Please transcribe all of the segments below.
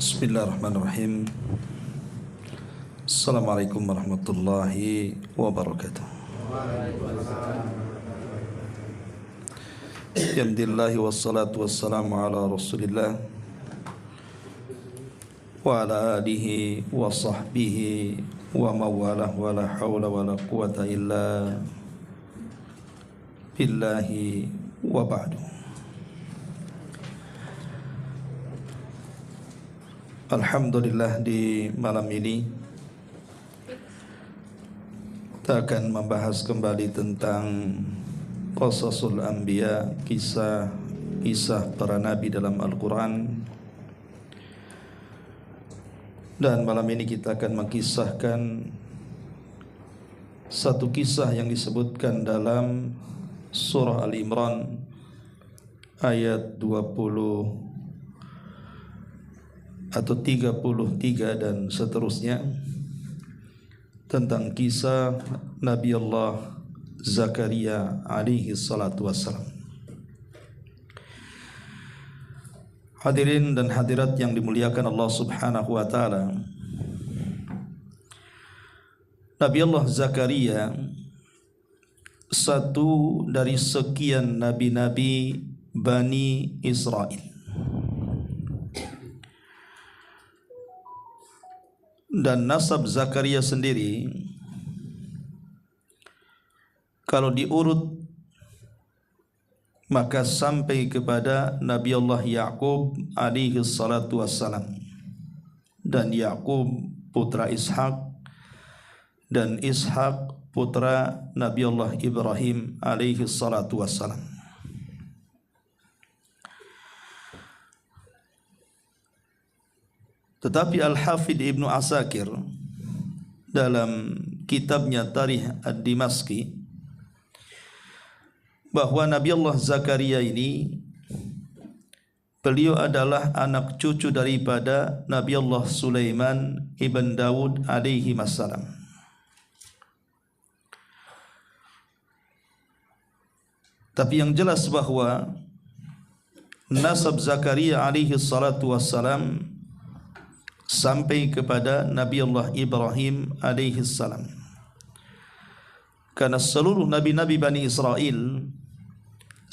Bismillahirrahmanirrahim. Assalamualaikum warahmatullahi wabarakatuh. Alhamdulillah wassalatu wassalamu ala Rasulillah wa ala alihi wa sahbihi wa mawalah wa la hawla wa la quwata illa billahi wa ba'du. Alhamdulillah, di malam ini kita akan membahas kembali tentang Qasasul Anbiya, kisah para nabi dalam Al-Quran. Dan malam ini kita akan mengkisahkan satu kisah yang disebutkan dalam surah Al-Imran ayat 20 atau 33 dan seterusnya, tentang kisah Nabi Allah Zakaria alaihi salatu wassalam. Hadirin dan hadirat yang dimuliakan Allah subhanahu wa ta'ala, Nabi Allah Zakaria satu dari sekian nabi-nabi Bani Israel. Dan nasab Zakaria sendiri, kalau diurut, maka sampai kepada Nabi Allah Ya'qub alaihi salatu wassalam. Dan Ya'qub putra Ishak, dan Ishak putra Nabi Allah Ibrahim alaihi salatu wassalam. Tetapi Al-Hafidh Ibnu Asakir dalam kitabnya Tarikh Ad-Dimashqi bahwa Nabi Allah Zakaria ini, beliau adalah anak cucu daripada Nabi Allah Sulaiman ibn Daud alaihi wassalam. Tapi yang jelas bahwa nasab Zakaria alaihi salatu wassalam sampai kepada Nabi Allah Ibrahim alaihi salam. Karena seluruh nabi-nabi Bani Israel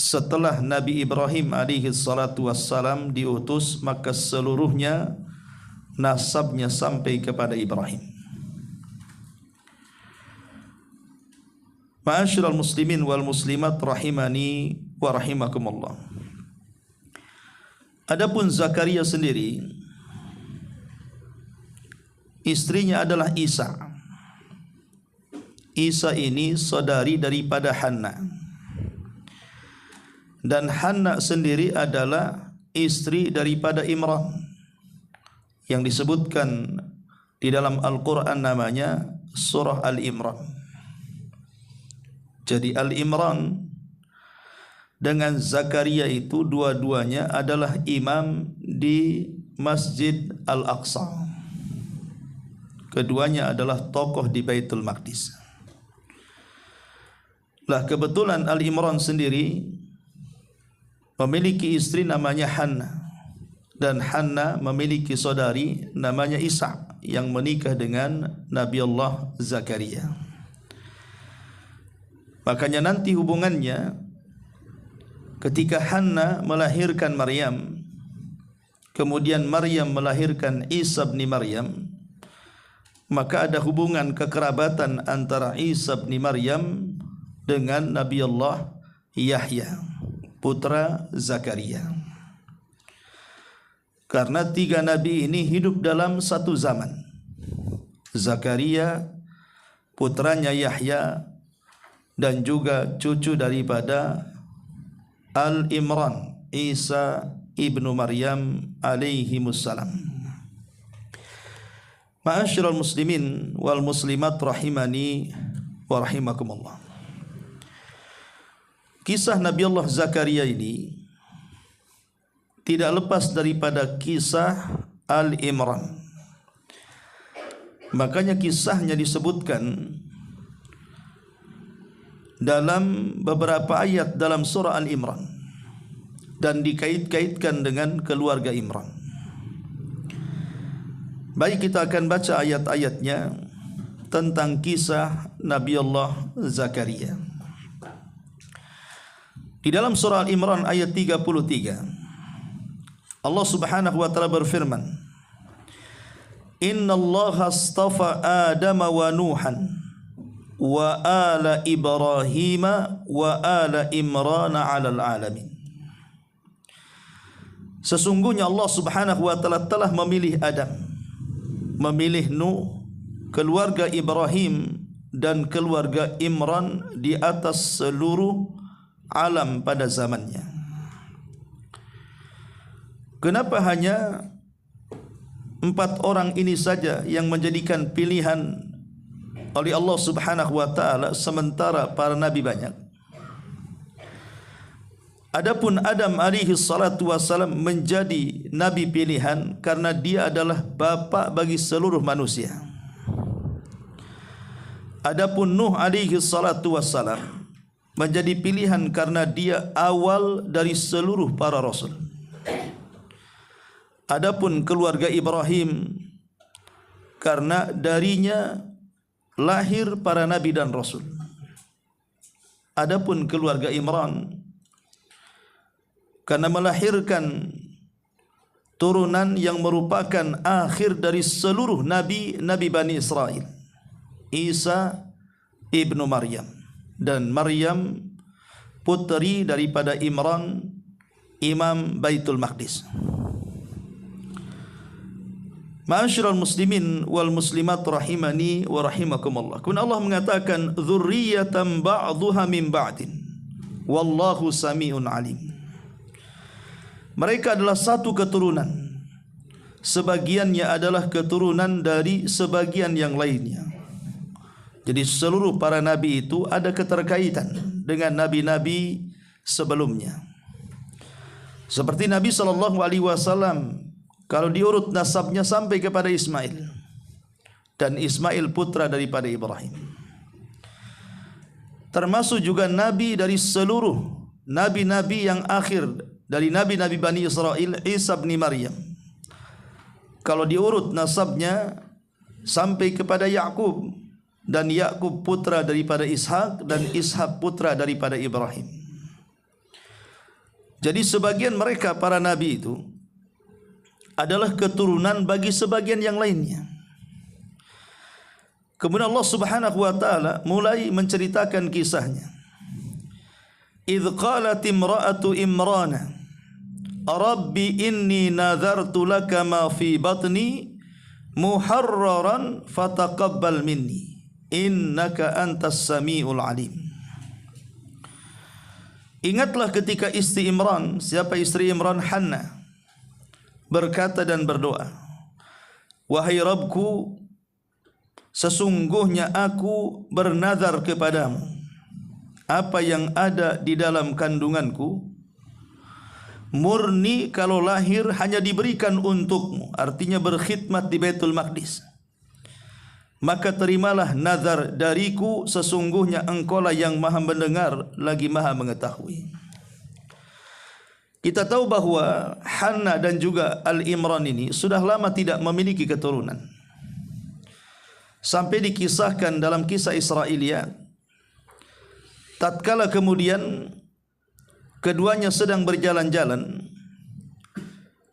setelah Nabi Ibrahim alaihi salatu wassalam diutus, maka seluruhnya nasabnya sampai kepada Ibrahim. Ma'asyiral muslimin wal muslimat rahimani wa rahimakumullah. Adapun Zakaria sendiri, istrinya adalah Isa. Isa ini saudari daripada Hanna. Dan Hanna sendiri adalah istri daripada Imran, yang disebutkan di dalam Al-Quran namanya surah Al-Imran. Jadi Al-Imran dengan Zakaria itu dua-duanya adalah imam di Masjid Al-Aqsa. Keduanya adalah tokoh di Baitul Maqdis. Lah kebetulan Al-Imran sendiri memiliki istri namanya Hanna, dan Hanna memiliki saudari namanya Isa yang menikah dengan Nabi Allah Zakaria. Makanya nanti hubungannya ketika Hanna melahirkan Maryam, kemudian Maryam melahirkan Isa bin Maryam, maka ada hubungan kekerabatan antara Isa bin Maryam dengan Nabi Allah Yahya putra Zakaria. Karena tiga nabi ini hidup dalam satu zaman. Zakaria, putranya Yahya, dan juga cucu daripada Al-Imran, Isa ibnu Maryam alaihimussalam. Ma'asyiral muslimin wal muslimat rahimani wa rahimakumullah. Kisah Nabi Allah Zakaria ini tidak lepas daripada kisah Al-Imran. Makanya kisahnya disebutkan dalam beberapa ayat dalam surah Al-Imran dan dikait-kaitkan dengan keluarga Imran. Baik, kita akan baca ayat-ayatnya tentang kisah Nabi Allah Zakaria. Di dalam surah Al-Imran ayat 33, Allah Subhanahu wa taala berfirman, Inna Allah astafa Adam wa Nuhan wa ala Ibrahim wa ala Imran 'alal alamin. Sesungguhnya Allah Subhanahu wa taala telah memilih Adam, memilih Nuh, keluarga Ibrahim dan keluarga Imran di atas seluruh alam pada zamannya. Kenapa hanya 4 orang ini saja yang menjadikan pilihan oleh Allah Subhanahu wa taala sementara para nabi banyak? Adapun Adam alaihi salatu wasalam menjadi nabi pilihan karena dia adalah bapa bagi seluruh manusia. Adapun Nuh alaihi salatu wasalam menjadi pilihan karena dia awal dari seluruh para rasul. Adapun keluarga Ibrahim karena darinya lahir para nabi dan rasul. Adapun keluarga Imran karena melahirkan turunan yang merupakan akhir dari seluruh nabi Bani Israel, Isa ibnu Maryam, dan Maryam putri daripada Imran, Imam Baitul Maqdis. Ma'asyiral muslimin wal muslimat rahimani wa rahimakumullah. Kemudian Allah mengatakan dzurriyyatan ba'dhuha min ba'din wallahu sami'un alim. Mereka adalah satu keturunan, sebagiannya adalah keturunan dari sebagian yang lainnya. Jadi seluruh para nabi itu ada keterkaitan dengan nabi-nabi sebelumnya. Seperti Nabi SAW, kalau diurut nasabnya sampai kepada Ismail, dan Ismail putra daripada Ibrahim. Termasuk juga nabi dari seluruh nabi-nabi yang akhir dari nabi-nabi Bani Israel, Isa bin Maryam. Kalau diurut nasabnya sampai kepada Yakub, dan Yakub putra daripada Ishak, dan Ishak putra daripada Ibrahim. Jadi sebagian mereka para nabi itu adalah keturunan bagi sebagian yang lainnya. Kemudian Allah Subhanahu wa taala mulai menceritakan kisahnya. Idz qalat imra'atu Imrana Rabbi inni nadhartu laka ma fi batni muharraran fataqabbal minni innaka antas samiul alim. Ingatlah ketika istri Imran, siapa istri Imran? Hannah, berkata dan berdoa, wahai Rabbku, sesungguhnya aku bernazar kepadamu, apa yang ada di dalam kandunganku murni kalau lahir hanya diberikan untukmu, artinya berkhidmat di Baitul Maqdis. Maka terimalah nazar dariku, sesungguhnya engkaulah yang maha mendengar lagi maha mengetahui. Kita tahu bahwa Hannah dan juga Al-Imran ini sudah lama tidak memiliki keturunan. Sampai dikisahkan dalam kisah Israiliyat, tatkala kemudian keduanya sedang berjalan-jalan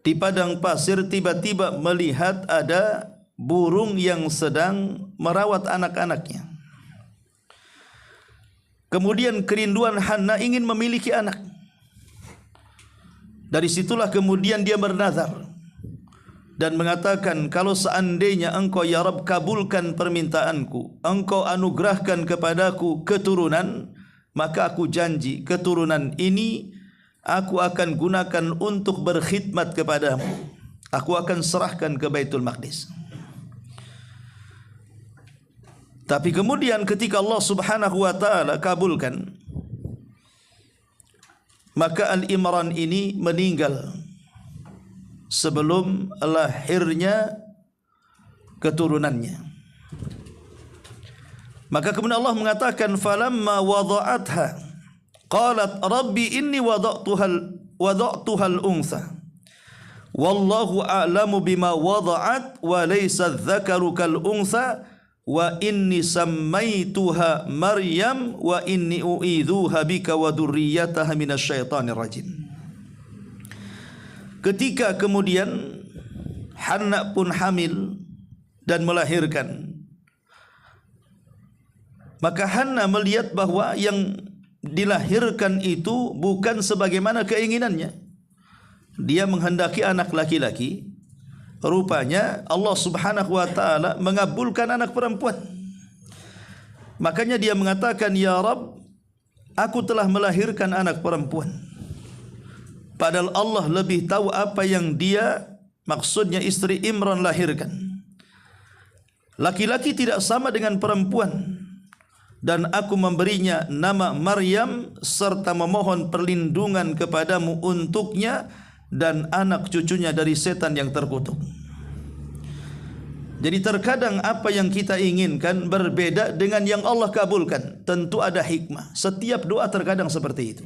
di padang pasir, tiba-tiba melihat ada burung yang sedang merawat anak-anaknya. Kemudian kerinduan Hannah ingin memiliki anak. Dari situlah kemudian dia bernazar dan mengatakan, kalau seandainya engkau ya Rabb kabulkan permintaanku, engkau anugerahkan kepadaku keturunan, maka aku janji keturunan ini aku akan gunakan untuk berkhidmat kepadamu. Aku akan serahkan ke Baitul Maqdis. Tapi kemudian ketika Allah Subhanahu wa taala kabulkan, maka Al-Imran ini meninggal sebelum lahirnya keturunannya. Maka kemudian Allah mengatakan, falamma wada'atha qalat rabbi inni wada'tuhal untha wallahu a'lamu bima wada'at wa laysa adh-dhakaru kal untha wa inni sammaituha Maryam wa inni u'idzuha bika wa dzurriyyataha minasyaitonir rajim. Ketika kemudian Hannah pun hamil dan melahirkan, maka Hannah melihat bahwa yang dilahirkan itu bukan sebagaimana keinginannya. Dia menghendaki anak laki-laki. Rupanya Allah Subhanahu wa taala mengabulkan anak perempuan. Makanya dia mengatakan, "Ya Rabb, aku telah melahirkan anak perempuan." Padahal Allah lebih tahu apa yang dia, maksudnya istri Imran, lahirkan. Laki-laki tidak sama dengan perempuan. Dan aku memberinya nama Maryam serta memohon perlindungan kepadamu untuknya dan anak cucunya dari setan yang terkutuk. Jadi terkadang apa yang kita inginkan berbeda dengan yang Allah kabulkan. Tentu ada hikmah. Setiap doa terkadang seperti itu.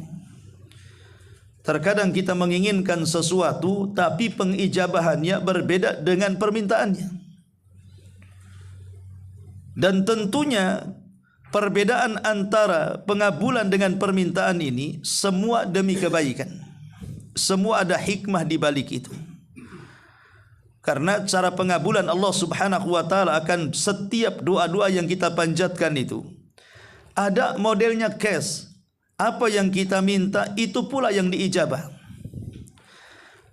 Terkadang kita menginginkan sesuatu tapi pengijabahannya berbeda dengan permintaannya. Dan tentunya perbedaan antara pengabulan dengan permintaan ini semua demi kebaikan. Semua ada hikmah di balik itu. Karena cara pengabulan Allah Subhanahu wa taala akan setiap doa-doa yang kita panjatkan itu ada modelnya case. Apa yang kita minta itu pula yang diijabah.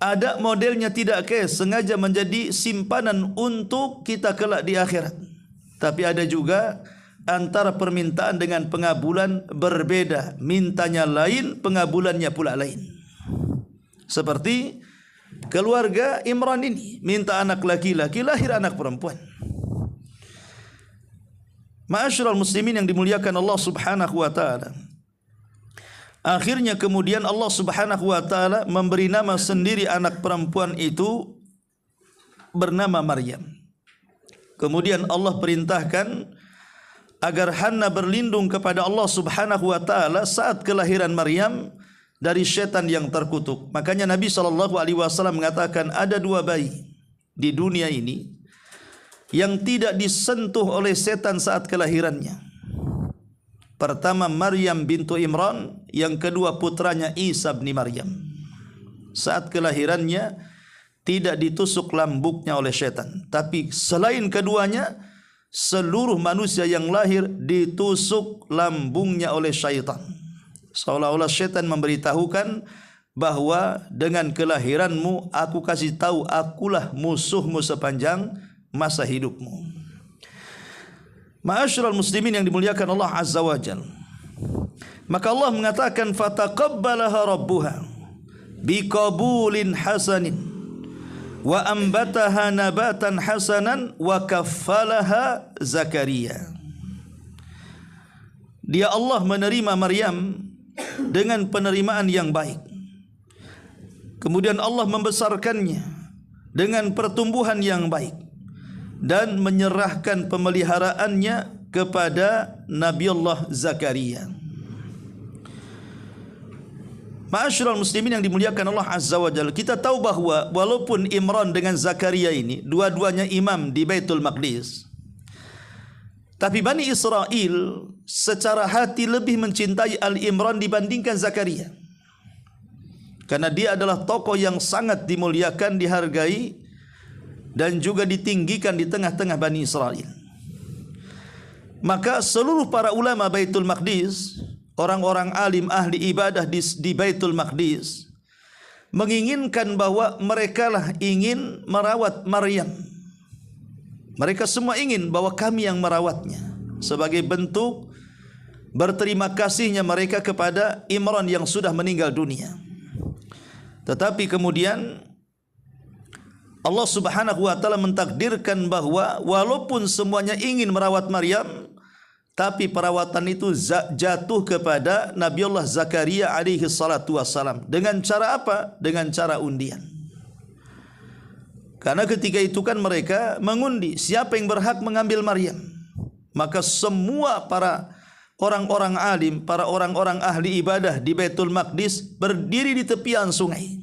Ada modelnya tidak case, sengaja menjadi simpanan untuk kita kelak di akhirat. Tapi ada juga antara permintaan dengan pengabulan berbeda. Mintanya lain, pengabulannya pula lain. Seperti keluarga Imran ini. Minta anak laki-laki, lahir anak perempuan. Ma'asyiral muslimin yang dimuliakan Allah Subhanahu wa ta'ala. Akhirnya kemudian Allah Subhanahu wa ta'ala memberi nama sendiri anak perempuan itu bernama Maryam. Kemudian Allah perintahkan agar Hannah berlindung kepada Allah Subhanahu wa taala saat kelahiran Maryam dari syaitan yang terkutuk. Makanya Nabi SAW mengatakan ada dua bayi di dunia ini yang tidak disentuh oleh setan saat kelahirannya. Pertama Maryam bintu Imran, yang kedua putranya Isa bin Maryam. Saat kelahirannya tidak ditusuk lambuknya oleh syaitan. Tapi selain keduanya, seluruh manusia yang lahir ditusuk lambungnya oleh syaitan. Seolah-olah syaitan memberitahukan bahwa dengan kelahiranmu aku kasih tahu akulah musuhmu sepanjang masa hidupmu. Ma'asyiral muslimin yang dimuliakan Allah Azza wa Jalla. Maka Allah mengatakan fataqabbalaha rabbuha biqabulin hasanin wa ambataha nabatan hasanan wa kaffalaha Zakaria. Dia Allah menerima Maryam dengan penerimaan yang baik. Kemudian Allah membesarkannya dengan pertumbuhan yang baik dan menyerahkan pemeliharaannya kepada Nabi Allah Zakaria. Ma'asyiral muslimin yang dimuliakan Allah Azza wa Jalla, kita tahu bahwa walaupun Imran dengan Zakaria ini dua-duanya imam di Baitul Maqdis, tapi Bani Israel secara hati lebih mencintai Al-Imran dibandingkan Zakaria. Karena dia adalah tokoh yang sangat dimuliakan, dihargai dan juga ditinggikan di tengah-tengah Bani Israel. Maka seluruh para ulama Baitul Maqdis, orang-orang alim ahli ibadah di Baitul Maqdis, menginginkan bahwa merekalah ingin merawat Maryam. Mereka semua ingin bahwa kami yang merawatnya, sebagai bentuk berterima kasihnya mereka kepada Imran yang sudah meninggal dunia. Tetapi kemudian Allah Subhanahu wa taala mentakdirkan bahwa walaupun semuanya ingin merawat Maryam, tapi perawatan itu jatuh kepada Nabi Allah Zakaria alaihi salatu wassalam. Dengan cara apa? Dengan cara undian. Karena ketika itu kan mereka mengundi siapa yang berhak mengambil Maryam. Maka semua para orang-orang alim, para orang-orang ahli ibadah di Baitul Maqdis berdiri di tepian sungai.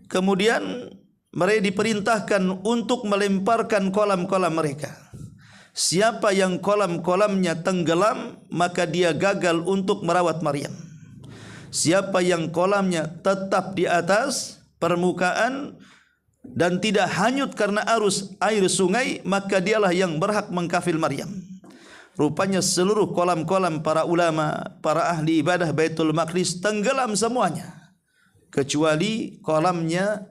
kemudian mereka diperintahkan untuk melemparkan kolam-kolam mereka. Siapa yang kolam-kolamnya tenggelam, maka dia gagal untuk merawat Maryam. Siapa yang kolamnya tetap di atas permukaan dan tidak hanyut karena arus air sungai, maka dialah yang berhak mengkafil Maryam. Rupanya seluruh kolam-kolam para ulama, para ahli ibadah Baitul Maqdis tenggelam semuanya, kecuali kolamnya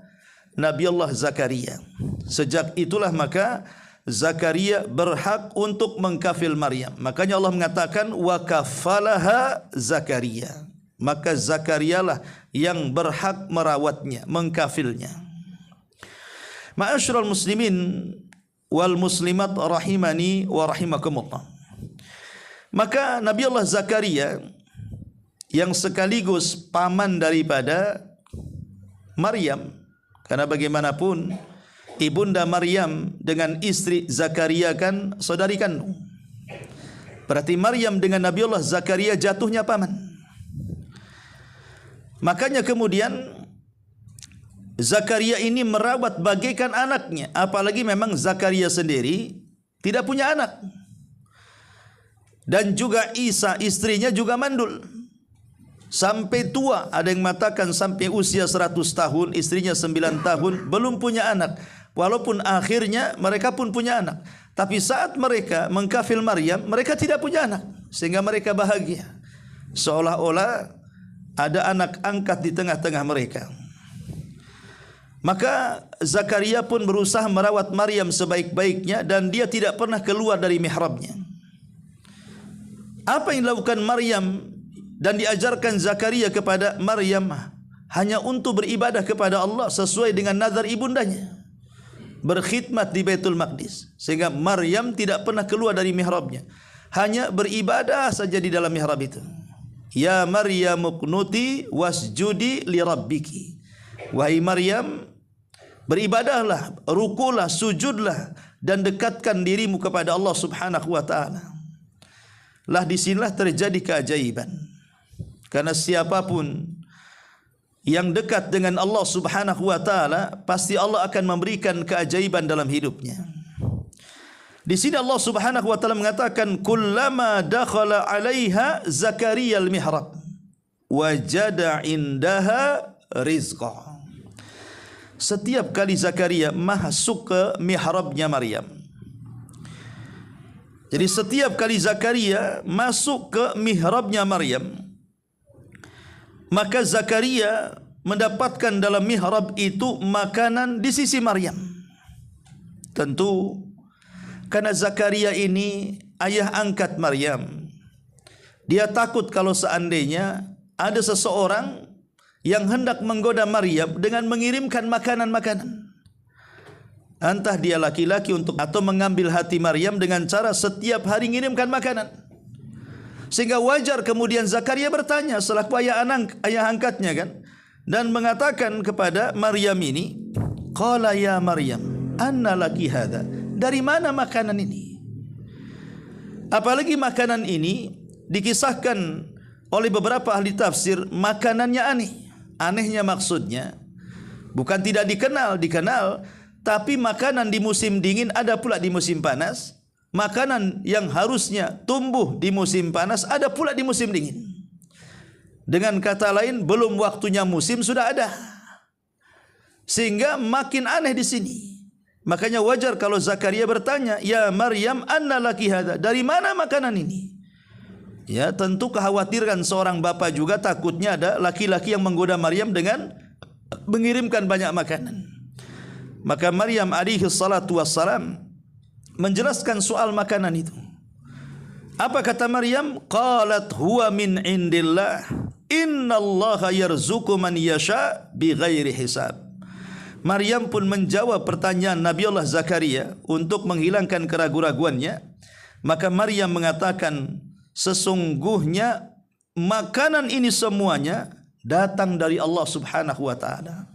Nabi Allah Zakaria. Sejak itulah maka Zakaria berhak untuk mengkafil Maryam. Makanya Allah mengatakan wa kafalaha Zakaria. Maka Zakarialah yang berhak merawatnya, mengkafilnya. Ma'asyiral muslimin wal muslimat rahimani wa rahimakumullah. Maka Nabi Allah Zakaria yang sekaligus paman daripada Maryam, karena bagaimanapun ibunda Maryam dengan istri Zakaria kan saudari kandung. Berarti Maryam dengan Nabi Allah Zakaria jatuhnya paman. Makanya kemudian Zakaria ini merawat bagaikan anaknya, apalagi memang Zakaria sendiri tidak punya anak. Dan juga Isa istrinya juga mandul. Sampai tua, ada yang mengatakan sampai usia 100 tahun, istrinya 9 tahun, belum punya anak. Walaupun akhirnya mereka pun punya anak. Tapi saat mereka mengkafil Maryam, mereka tidak punya anak. Sehingga mereka bahagia. Seolah-olah ada anak angkat di tengah-tengah mereka. Maka Zakaria pun berusaha merawat Maryam sebaik-baiknya dan dia tidak pernah keluar dari mihrabnya. Apa yang dilakukan Maryam dan diajarkan Zakaria kepada Maryam hanya untuk beribadah kepada Allah sesuai dengan nazar ibundanya, berkhidmat di Baitul Maqdis. Sehingga Maryam tidak pernah keluar dari mihrabnya, hanya beribadah saja di dalam mihrab itu. Ya Maryam uqnuti wasjudi li rabbiki. Wahai Maryam, beribadahlah, rukulah, sujudlah dan dekatkan dirimu kepada Allah Subhanahu wa taala. Lah disinilah terjadi keajaiban. Karena siapapun yang dekat dengan Allah Subhanahu wa taala, pasti Allah akan memberikan keajaiban dalam hidupnya. Di sini Allah Subhanahu wa taala mengatakan kullama dakhala 'alaiha Zakaria al-mihrab wajada indaha rizqa. Setiap kali Zakaria masuk ke mihrabnya Maryam. Jadi setiap kali Zakaria masuk ke mihrabnya Maryam, maka Zakaria mendapatkan dalam mihrab itu makanan di sisi Maryam. Tentu karena Zakaria ini ayah angkat Maryam, dia takut kalau seandainya ada seseorang yang hendak menggoda Maryam dengan mengirimkan makanan-makanan. Entah dia laki-laki atau mengambil hati Maryam dengan cara setiap hari mengirimkan makanan. Sehingga wajar kemudian Zakaria bertanya selaku ayah angkatnya kan, dan mengatakan kepada Maryam ini, qala ya Maryam, anna laki hadha? Dari mana makanan ini? Apalagi makanan ini dikisahkan oleh beberapa ahli tafsir, makanannya aneh. Anehnya maksudnya bukan tidak dikenal, tapi makanan di musim dingin ada pula di musim panas. Makanan yang harusnya tumbuh di musim panas ada pula di musim dingin. Dengan kata lain, belum waktunya musim sudah ada. Sehingga makin aneh di sini. Makanya wajar kalau Zakaria bertanya, ya Maryam, anna laki hadha? Dari mana makanan ini? Ya, tentu kekhawatiran seorang bapa juga, takutnya ada laki-laki yang menggoda Maryam dengan mengirimkan banyak makanan. Maka Maryam alaihi salatu wassalam menjelaskan soal makanan itu. Apa kata Maryam? Qalat huwa min indillah, innallaha yarzuqu man yasha bighairi hisab. Maryam pun menjawab pertanyaan Nabi Allah Zakaria untuk menghilangkan keraguan-raguannya. Maka Maryam mengatakan, sesungguhnya makanan ini semuanya datang dari Allah Subhanahu wa taala.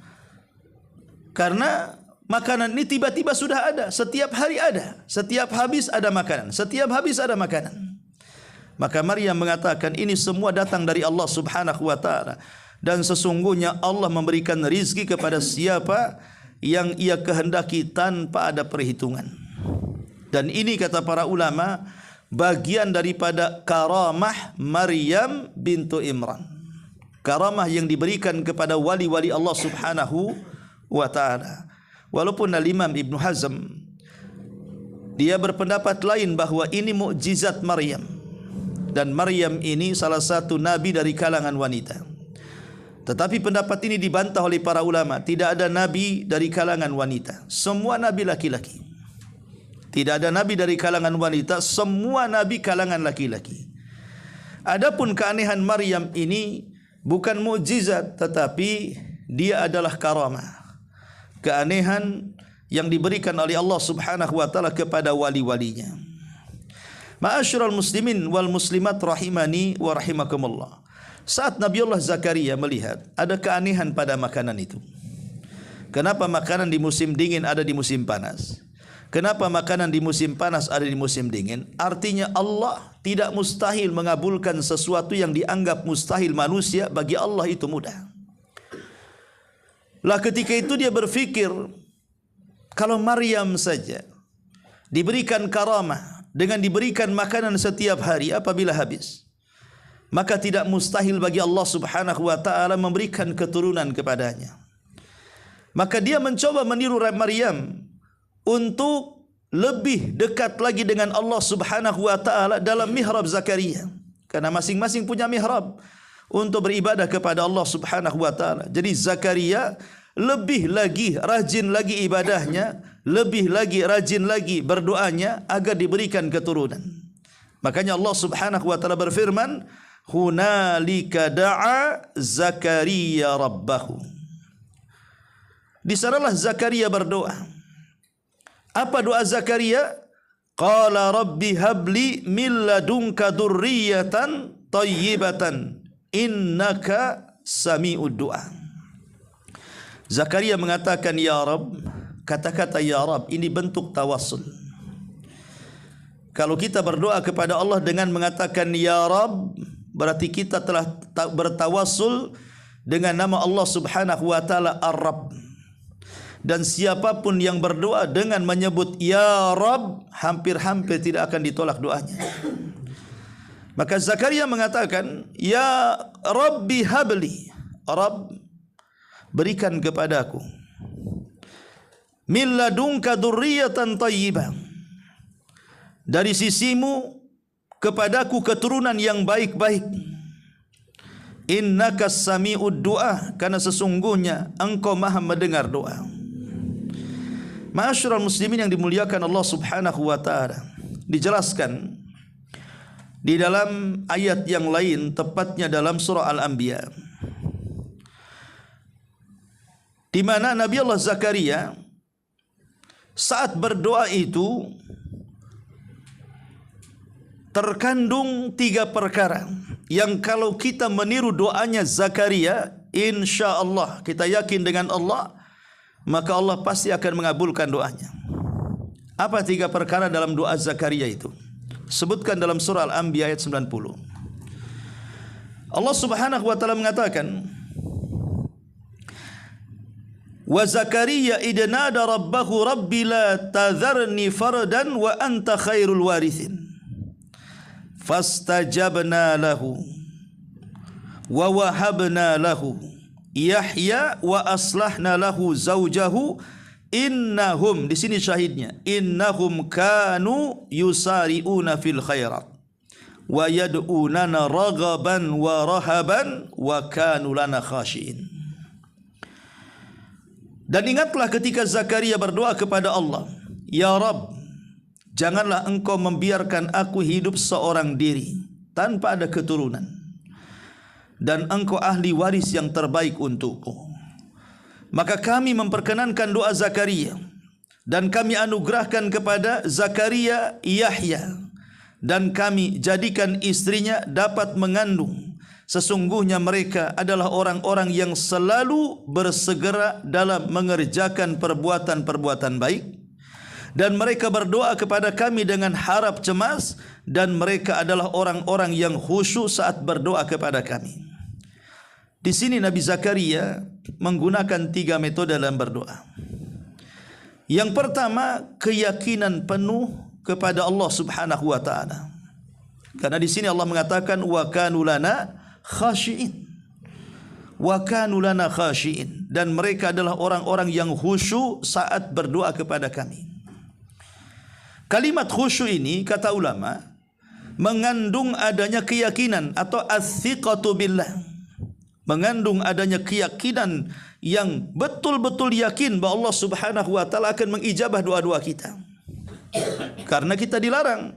Karena makanan ini tiba-tiba sudah ada, setiap hari ada, setiap habis ada makanan, setiap habis ada makanan. Maka Maryam mengatakan ini semua datang dari Allah Subhanahu wa taala. dan sesungguhnya Allah memberikan rizki kepada siapa yang ia kehendaki tanpa ada perhitungan. Dan ini kata para ulama bagian daripada karamah Maryam bintu Imran, karamah yang diberikan kepada wali-wali Allah Subhanahu wa ta'ala. Walaupun Al-Imam Ibn Hazm dia berpendapat lain bahawa ini mukjizat Maryam, dan Maryam ini salah satu nabi dari kalangan wanita. Tetapi pendapat ini dibantah oleh para ulama. Tidak ada nabi dari kalangan wanita, semua nabi laki-laki. Tidak ada nabi dari kalangan wanita, semua nabi kalangan laki-laki. Adapun keanehan Maryam ini bukan mukjizat, tetapi dia adalah karamah, keanehan yang diberikan oleh Allah Subhanahu wa taala kepada wali-walinya. Ma'asyiral muslimin wal muslimat rahimani wa rahimakumullah. Saat Nabiullah Zakaria melihat ada keanehan pada makanan itu. Kenapa makanan di musim dingin ada di musim panas? Kenapa makanan di musim panas ada di musim dingin? Artinya Allah tidak mustahil mengabulkan sesuatu yang dianggap mustahil manusia, bagi Allah itu mudah. Lah ketika itu dia berfikir, kalau Maryam saja diberikan karamah dengan diberikan makanan setiap hari apabila habis, maka tidak mustahil bagi Allah Subhanahu wa ta'ala memberikan keturunan kepadanya. Maka dia mencoba meniru Maryam untuk lebih dekat lagi dengan Allah Subhanahu wa ta'ala dalam mihrab Zakaria. Karena masing-masing punya mihrab untuk beribadah kepada Allah Subhanahu wa ta'ala. Jadi Zakaria lebih lagi rajin lagi ibadahnya, lebih lagi rajin lagi berdoanya agar diberikan keturunan. Makanya Allah Subhanahu wa ta'ala berfirman, hunalika da'a Zakaria rabbahu. Di sanalah Zakaria berdoa. Apa doa Zakaria? Qala rabbi habli min ladunka dzurriyyatan thayyibatan innaka sami'ud du'a. Zakaria mengatakan, ya Rabb, kata-kata ya Rabb ini bentuk tawassul. Kalau kita berdoa kepada Allah dengan mengatakan ya Rabb, berarti kita telah bertawassul dengan nama Allah Subhanahu wa ta'ala Ar-Rabb. Dan siapapun yang berdoa dengan menyebut ya Rabb, hampir-hampir tidak akan ditolak doanya. Maka Zakaria mengatakan, ya Rabbi habli, Rabb berikan kepadaku min ladunka dzurriyyatan thayyibah, dari sisimu kepadaku keturunan yang baik-baik. Innaka sami'ud du'a, karena sesungguhnya engkau maha mendengar doa. Ma'asyiral muslimin yang dimuliakan Allah Subhanahu wa ta'ala, dijelaskan di dalam ayat yang lain, tepatnya dalam surah Al-Anbiya, di mana Nabi Allah Zakaria saat berdoa itu terkandung 3 perkara yang kalau kita meniru doanya Zakaria, insya Allah, kita yakin dengan Allah, maka Allah pasti akan mengabulkan doanya. Apa 3 perkara dalam doa Zakaria itu? Sebutkan dalam surah Al-Anbiya ayat 90. Allah Subhanahu wa ta'ala mengatakan, wa Zakaria idnada rabbahu rabbi la tadharni fardan wa anta khairul warithin fastajabna lahu wa wahabna lahu Yahya wa aslahna lahu zawjahu innahum, di sini syahidnya, innahum kanu yusari'una fil khairat wa yad'unana raghaban wa rahaban wa kanu lana khashiin. Dan ingatlah ketika Zakaria berdoa kepada Allah, ya Rabb, janganlah engkau membiarkan aku hidup seorang diri tanpa ada keturunan, dan engkau ahli waris yang terbaik untukku. Maka kami memperkenankan doa Zakaria, dan kami anugerahkan kepada Zakaria Yahya, dan kami jadikan istrinya dapat mengandung. Sesungguhnya mereka adalah orang-orang yang selalu bersegera dalam mengerjakan perbuatan-perbuatan baik, dan mereka berdoa kepada kami dengan harap cemas, dan mereka adalah orang-orang yang khusyuk saat berdoa kepada kami. Di sini Nabi Zakaria menggunakan 3 metode dalam berdoa. Yang pertama, keyakinan penuh kepada Allah Subhanahu wa taala. Karena di sini Allah mengatakan wa kanu lana khashiin. Wa kanu lana khashiin, dan mereka adalah orang-orang yang khusyuk saat berdoa kepada kami. Kalimat khusyuk ini kata ulama mengandung adanya keyakinan atau as-siqatu billah. Mengandung adanya keyakinan yang betul-betul yakin bahwa Allah Subhanahu wa taala akan mengijabah doa-doa kita. Karena kita dilarang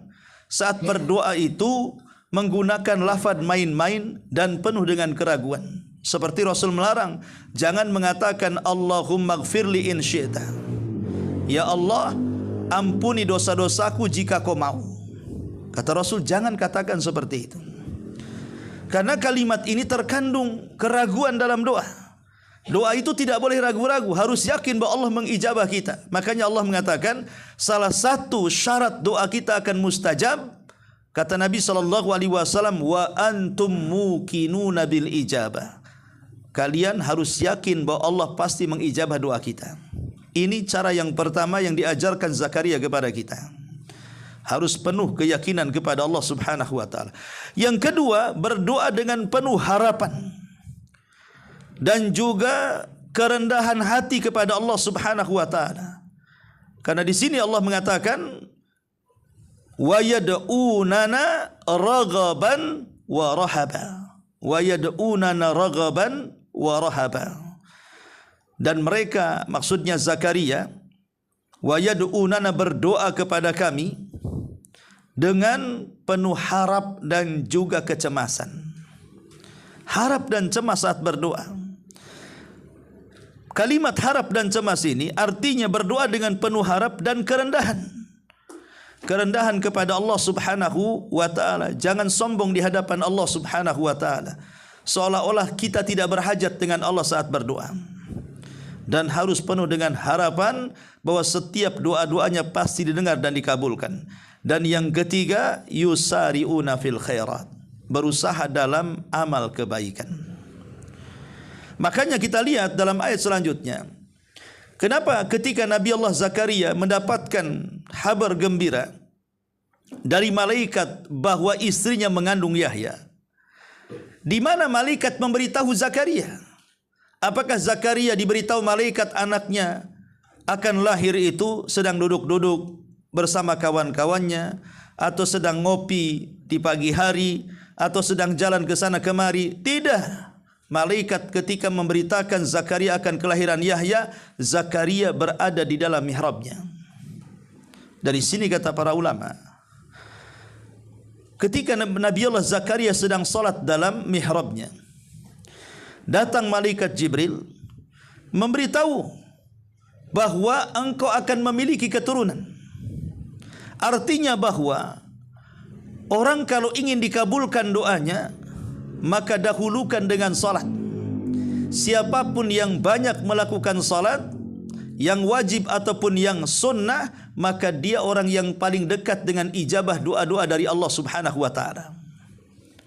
saat berdoa itu menggunakan lafaz main-main dan penuh dengan keraguan. Seperti Rasul melarang, jangan mengatakan Allahumma gfirli in syi'ta. Ya Allah, ampuni dosa-dosaku jika kau mau. Kata Rasul, jangan katakan seperti itu. Karena kalimat ini terkandung keraguan dalam doa. Doa itu tidak boleh ragu-ragu, harus yakin bahwa Allah mengijabah kita. Makanya Allah mengatakan salah satu syarat doa kita akan mustajab, kata Nabi SAW, wa antum muqinuna bil ijabah. Kalian harus yakin bahwa Allah pasti mengijabah doa kita. Ini cara yang pertama yang diajarkan Zakaria kepada kita. Harus penuh keyakinan kepada Allah Subhanahu wa taala. Yang kedua, berdoa dengan penuh harapan dan juga kerendahan hati kepada Allah Subhanahu wa taala. Karena di sini Allah mengatakan wa yad'unana raghaban wa rahaba. Wa yad'unana raghaban wa rahaba. Dan mereka, maksudnya Zakaria, wa yad'unana, berdoa kepada kami dengan penuh harap dan juga kecemasan. Harap dan cemas saat berdoa. Kalimat harap dan cemas ini artinya berdoa dengan penuh harap dan kerendahan. Kerendahan kepada Allah Subhanahu wa taala. Jangan sombong di hadapan Allah Subhanahu wa taala, seolah-olah kita tidak berhajat dengan Allah saat berdoa. Dan harus penuh dengan harapan bahwa setiap doa-doanya pasti didengar dan dikabulkan. Dan yang ketiga, yusari'una fil khairat, berusaha dalam amal kebaikan. Makanya kita lihat dalam ayat selanjutnya, kenapa ketika Nabi Allah Zakaria mendapatkan kabar gembira dari malaikat bahwa istrinya mengandung Yahya, di mana malaikat memberitahu Zakaria? Apakah Zakaria diberitahu malaikat anaknya akan lahir itu sedang duduk-duduk bersama kawan-kawannya, atau sedang ngopi di pagi hari, atau sedang jalan ke sana kemari? Tidak. Malaikat ketika memberitakan Zakaria akan kelahiran Yahya, Zakaria berada di dalam mihrabnya. Dari sini kata para ulama, ketika Nabi Allah Zakaria sedang salat dalam mihrabnya, datang malaikat Jibril memberitahu bahwa engkau akan memiliki keturunan. Artinya bahwa orang kalau ingin dikabulkan doanya, maka dahulukan dengan salat. Siapapun yang banyak melakukan salat, yang wajib ataupun yang sunnah, maka dia orang yang paling dekat dengan ijabah doa-doa dari Allah Subhanahu wa taala.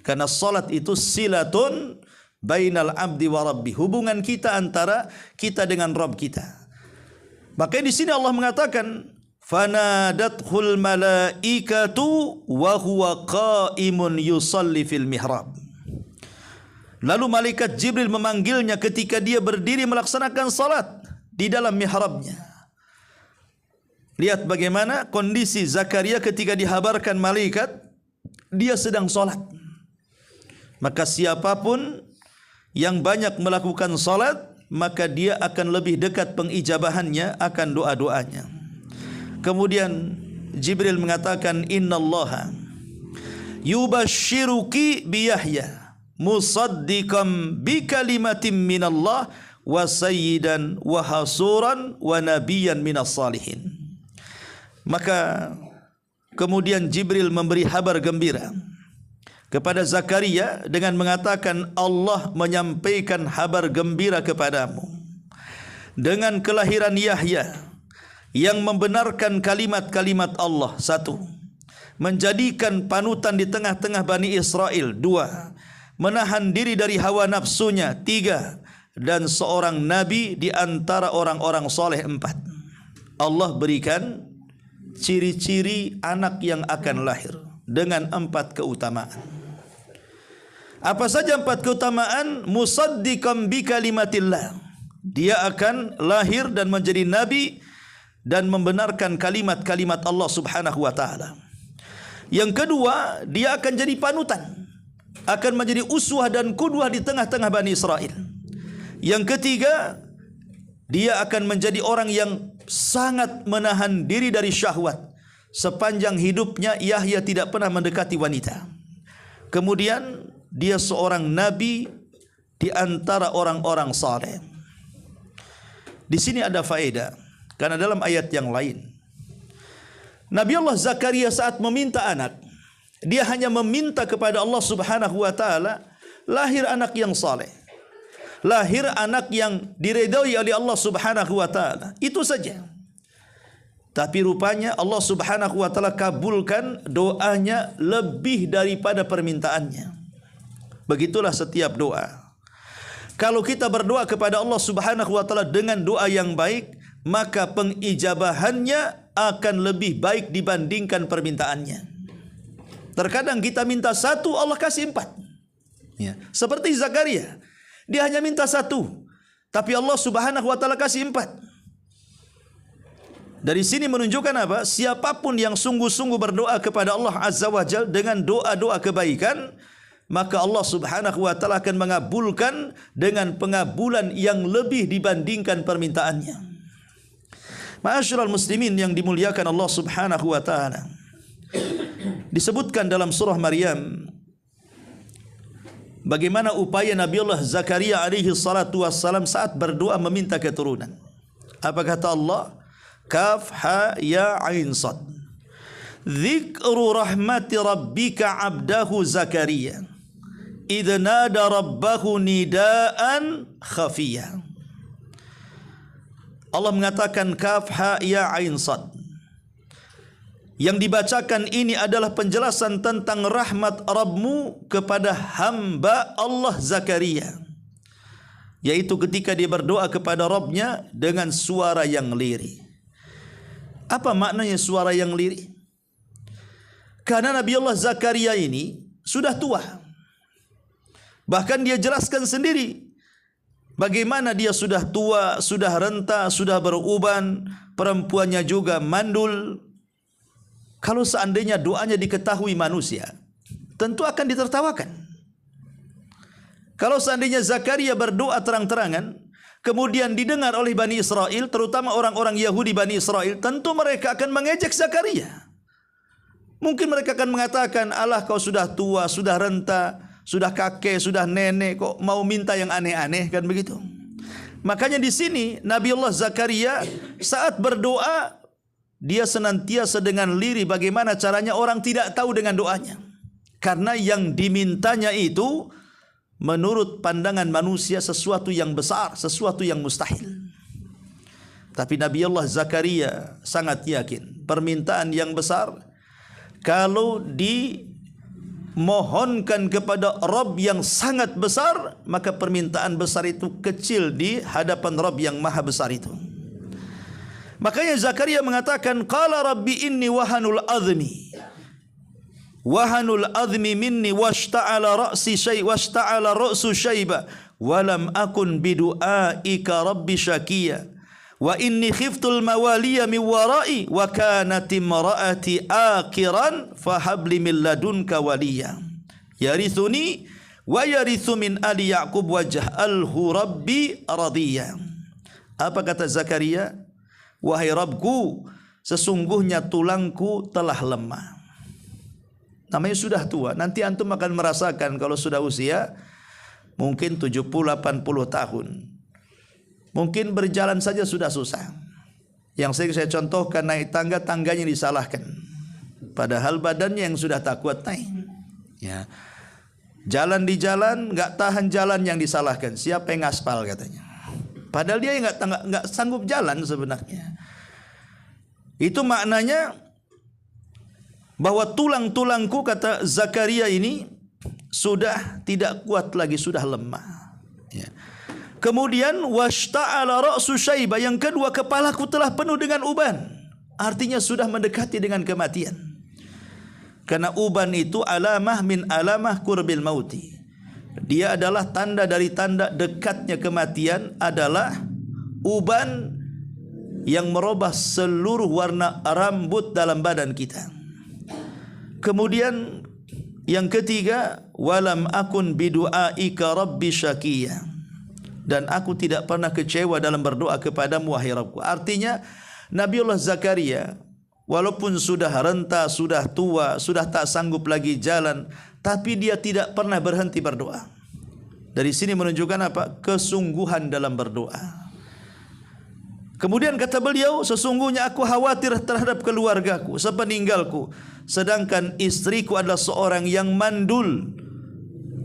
Karena salat itu silatun bainal abdi wa rabbi, hubungan kita antara kita dengan Rabb kita. Maka di sini Allah mengatakan fanadathul malaikatu wa huwa qaimun yusalli fil mihrab. Lalu malaikat Jibril memanggilnya ketika dia berdiri melaksanakan salat di dalam mihrabnya. Lihat bagaimana kondisi Zakaria ketika dihabarkan malaikat dia sedang salat. Maka siapapun yang banyak melakukan salat, maka dia akan lebih dekat pengijabahannya akan doa-doanya. Kemudian Jibril mengatakan innallaha yubashshiruki bi Yahya musaddiqan bi kalimatin minallah wa sayyidan wa hasuran wa nabiyyan minas salihin. Maka kemudian Jibril memberi kabar gembira kepada Zakaria dengan mengatakan Allah menyampaikan kabar gembira kepadamu dengan kelahiran Yahya yang membenarkan kalimat-kalimat Allah. 1. Menjadikan panutan di tengah-tengah Bani Israel. 2. menahan diri dari hawa nafsunya 3, dan seorang nabi di antara orang-orang soleh 4. Allah berikan ciri-ciri anak yang akan lahir dengan 4 keutamaan. Apa saja 4 keutamaan? Musaddiqan bi kalimatillah. Dia akan lahir dan menjadi nabi dan membenarkan kalimat-kalimat Allah Subhanahu wa taala. Yang kedua, dia akan jadi panutan, akan menjadi uswah dan qudwah di tengah-tengah Bani Israel. Yang ketiga, dia akan menjadi orang yang sangat menahan diri dari syahwat. Sepanjang hidupnya Yahya tidak pernah mendekati wanita. Kemudian dia seorang nabi di antara orang-orang saleh. Di sini ada faedah, karena dalam ayat yang lain Nabi Allah Zakaria saat meminta anak, dia hanya meminta kepada Allah Subhanahu wa taala lahir anak yang saleh, lahir anak yang diridhai oleh Allah Subhanahu wa taala. Itu saja. Tapi rupanya Allah Subhanahu wa taala kabulkan doanya lebih daripada permintaannya. Begitulah setiap doa. Kalau kita berdoa kepada Allah Subhanahu wa taala dengan doa yang baik, maka pengijabahannya akan lebih baik dibandingkan permintaannya. Terkadang kita minta 1, Allah kasih 4. Ya, seperti Zakaria. Dia hanya minta 1, tapi Allah Subhanahu wa taala kasih 4. Dari sini menunjukkan apa? Siapapun yang sungguh-sungguh berdoa kepada Allah Azza wa Jalla dengan doa-doa kebaikan, maka Allah Subhanahu wa taala akan mengabulkan dengan pengabulan yang lebih dibandingkan permintaannya. Ma'asyiral muslimin yang dimuliakan Allah Subhanahu wa taala. Disebutkan dalam surah Maryam bagaimana upaya Nabi Allah Zakaria alaihi salatu wassalam saat berdoa meminta keturunan. Apa kata Allah? Kaf ha ya ain sad. Dzikru rahmati rabbika 'abdahu Zakaria idh nada rabbahu nidaan khafiyya. Allah mengatakan kaf ha ya ain sad. Yang dibacakan ini adalah penjelasan tentang rahmat Rabbmu kepada hamba Allah Zakaria, yaitu ketika dia berdoa kepada Rabbnya dengan suara yang lirih. Apa maknanya suara yang lirih? Karena Nabi Allah Zakaria ini sudah tua. Bahkan dia jelaskan sendiri bagaimana dia sudah tua, sudah renta, sudah beruban, perempuannya juga mandul. Kalau seandainya doanya diketahui manusia, tentu akan ditertawakan. Kalau seandainya Zakaria berdoa terang-terangan, kemudian didengar oleh Bani Israel, terutama orang-orang Yahudi Bani Israel, tentu mereka akan mengejek Zakaria. Mungkin mereka akan mengatakan, alah kau sudah tua, sudah renta, sudah kakek, sudah nenek, kok mau minta yang aneh-aneh, kan begitu. Makanya di sini Nabi Allah Zakaria saat berdoa, dia senantiasa dengan lirih bagaimana caranya orang tidak tahu dengan doanya. Karena yang dimintanya itu menurut pandangan manusia sesuatu yang besar, sesuatu yang mustahil. Tapi Nabi Allah Zakaria sangat yakin permintaan yang besar kalau dimohonkan kepada Rabb yang sangat besar, maka permintaan besar itu kecil di hadapan Rabb yang maha besar itu. Makanya Zakaria mengatakan, qala rabbi inni wahanul azmi minni washta'ala ra'su syaiba walam akun bidu'aika rabbi syakiya wa inni khiftul mawaliya min wara'i wa kanat imra'ati akiran fahabli min ladunka waliya yarithuni wa yarithu min ali Ya'qub waj'alhu rabbi radiya. Apa kata Zakaria? Wahai Rabbku, sesungguhnya tulangku telah lemah. Namanya sudah tua. Nanti antum akan merasakan kalau sudah usia mungkin 70-80 tahun. Mungkin berjalan saja sudah susah. Yang saya contohkan naik tangga, tangganya disalahkan. Padahal badannya yang sudah tak kuat naik. Ya. Jalan di jalan, nggak tahan jalan yang disalahkan. Siapa yang ngaspal katanya. Padahal dia nggak sanggup jalan sebenarnya. Itu maknanya bahwa tulang-tulangku, kata Zakaria ini, sudah tidak kuat lagi, sudah lemah. Ya. Kemudian washta'ala ra'su syaiba, yang kedua kepalaku telah penuh dengan uban. Artinya sudah mendekati dengan kematian. Karena uban itu alamah min alamah qurbil mauti. Dia adalah tanda dari tanda dekatnya kematian, adalah uban yang merubah seluruh warna rambut dalam badan kita. Kemudian yang ketiga, walam akun bidu'aika rabbi syakiya, dan aku tidak pernah kecewa dalam berdoa kepadamu wahai Rabbku. Artinya Nabiullah Zakaria walaupun sudah renta, sudah tua, sudah tak sanggup lagi jalan, tapi dia tidak pernah berhenti berdoa. Dari sini menunjukkan apa? Kesungguhan dalam berdoa. Kemudian kata beliau, sesungguhnya aku khawatir terhadap keluargaku sepeninggalku, sedangkan istriku adalah seorang yang mandul.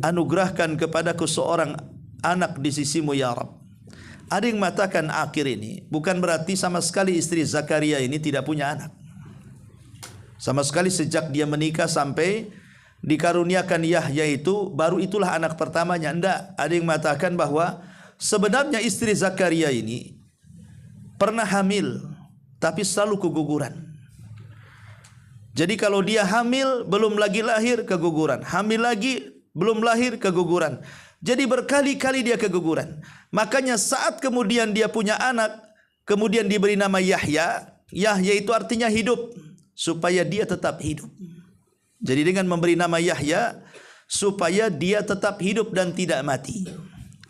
Anugerahkan kepadaku seorang anak di sisimu ya Rabb. Ada yang mengatakan akhir ini bukan berarti sama sekali istri Zakaria ini tidak punya anak. Sama sekali sejak dia menikah sampai dikaruniakan Yahya itu, baru itulah anak pertamanya. Tidak. Ada yang mengatakan bahwa sebenarnya istri Zakaria ini pernah hamil, tapi selalu keguguran. Jadi kalau dia hamil, belum lagi lahir, keguguran. Hamil lagi, belum lahir, keguguran. Jadi berkali-kali dia keguguran. Makanya saat kemudian dia punya anak, kemudian diberi nama Yahya. Yahya itu artinya hidup, supaya dia tetap hidup. Jadi dengan memberi nama Yahya, supaya dia tetap hidup dan tidak mati.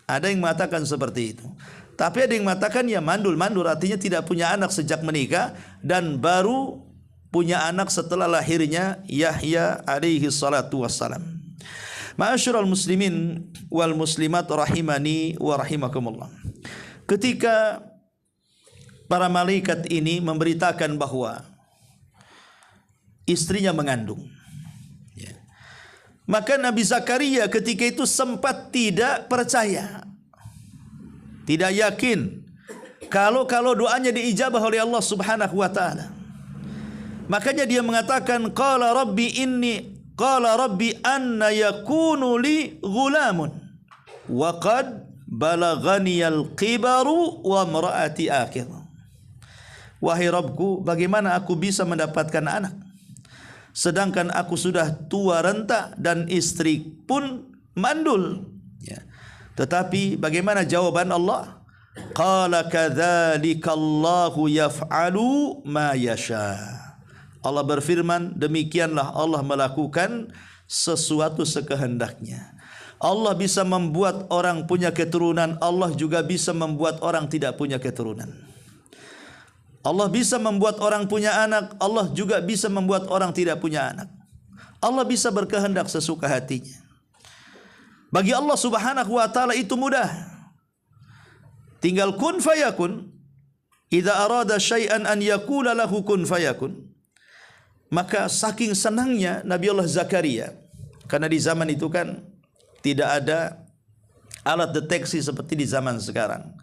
Ada yang mengatakan seperti itu. Tapi ada yang mengatakan ya mandul-mandul, artinya tidak punya anak sejak menikah dan baru punya anak setelah lahirnya Yahya alaihi salatu wassalam. Ma'asyiral muslimin wal muslimat rahimani wa rahimakumullah. Ketika para malaikat ini memberitakan bahwa istrinya mengandung, maka Nabi Zakaria ketika itu sempat tidak percaya, tidak yakin kalau doanya diijabah oleh Allah Subhanahu wa taala. Makanya dia mengatakan qala rabbi anna yakunu li ghulamun wa qad balaghani al-kibaru wa imraati akhir. Wahai Rabbku, bagaimana aku bisa mendapatkan anak sedangkan aku sudah tua renta dan istri pun mandul, ya. Tetapi bagaimana jawaban Allah? Qala kadzalika Allahu yaf'alu ma yasha. Allah berfirman, demikianlah Allah melakukan sesuatu sekehendaknya. Allah bisa membuat orang punya keturunan, Allah juga bisa membuat orang tidak punya keturunan. Allah bisa membuat orang punya anak, Allah juga bisa membuat orang tidak punya anak. Allah bisa berkehendak sesuka hatinya. Bagi Allah Subhanahu wa taala itu mudah. Tinggal kun fayakun. Idza arada syai'an an yaqula lahu kun fayakun. Maka saking senangnya Nabi Allah Zakaria, karena di zaman itu kan tidak ada alat deteksi seperti di zaman sekarang.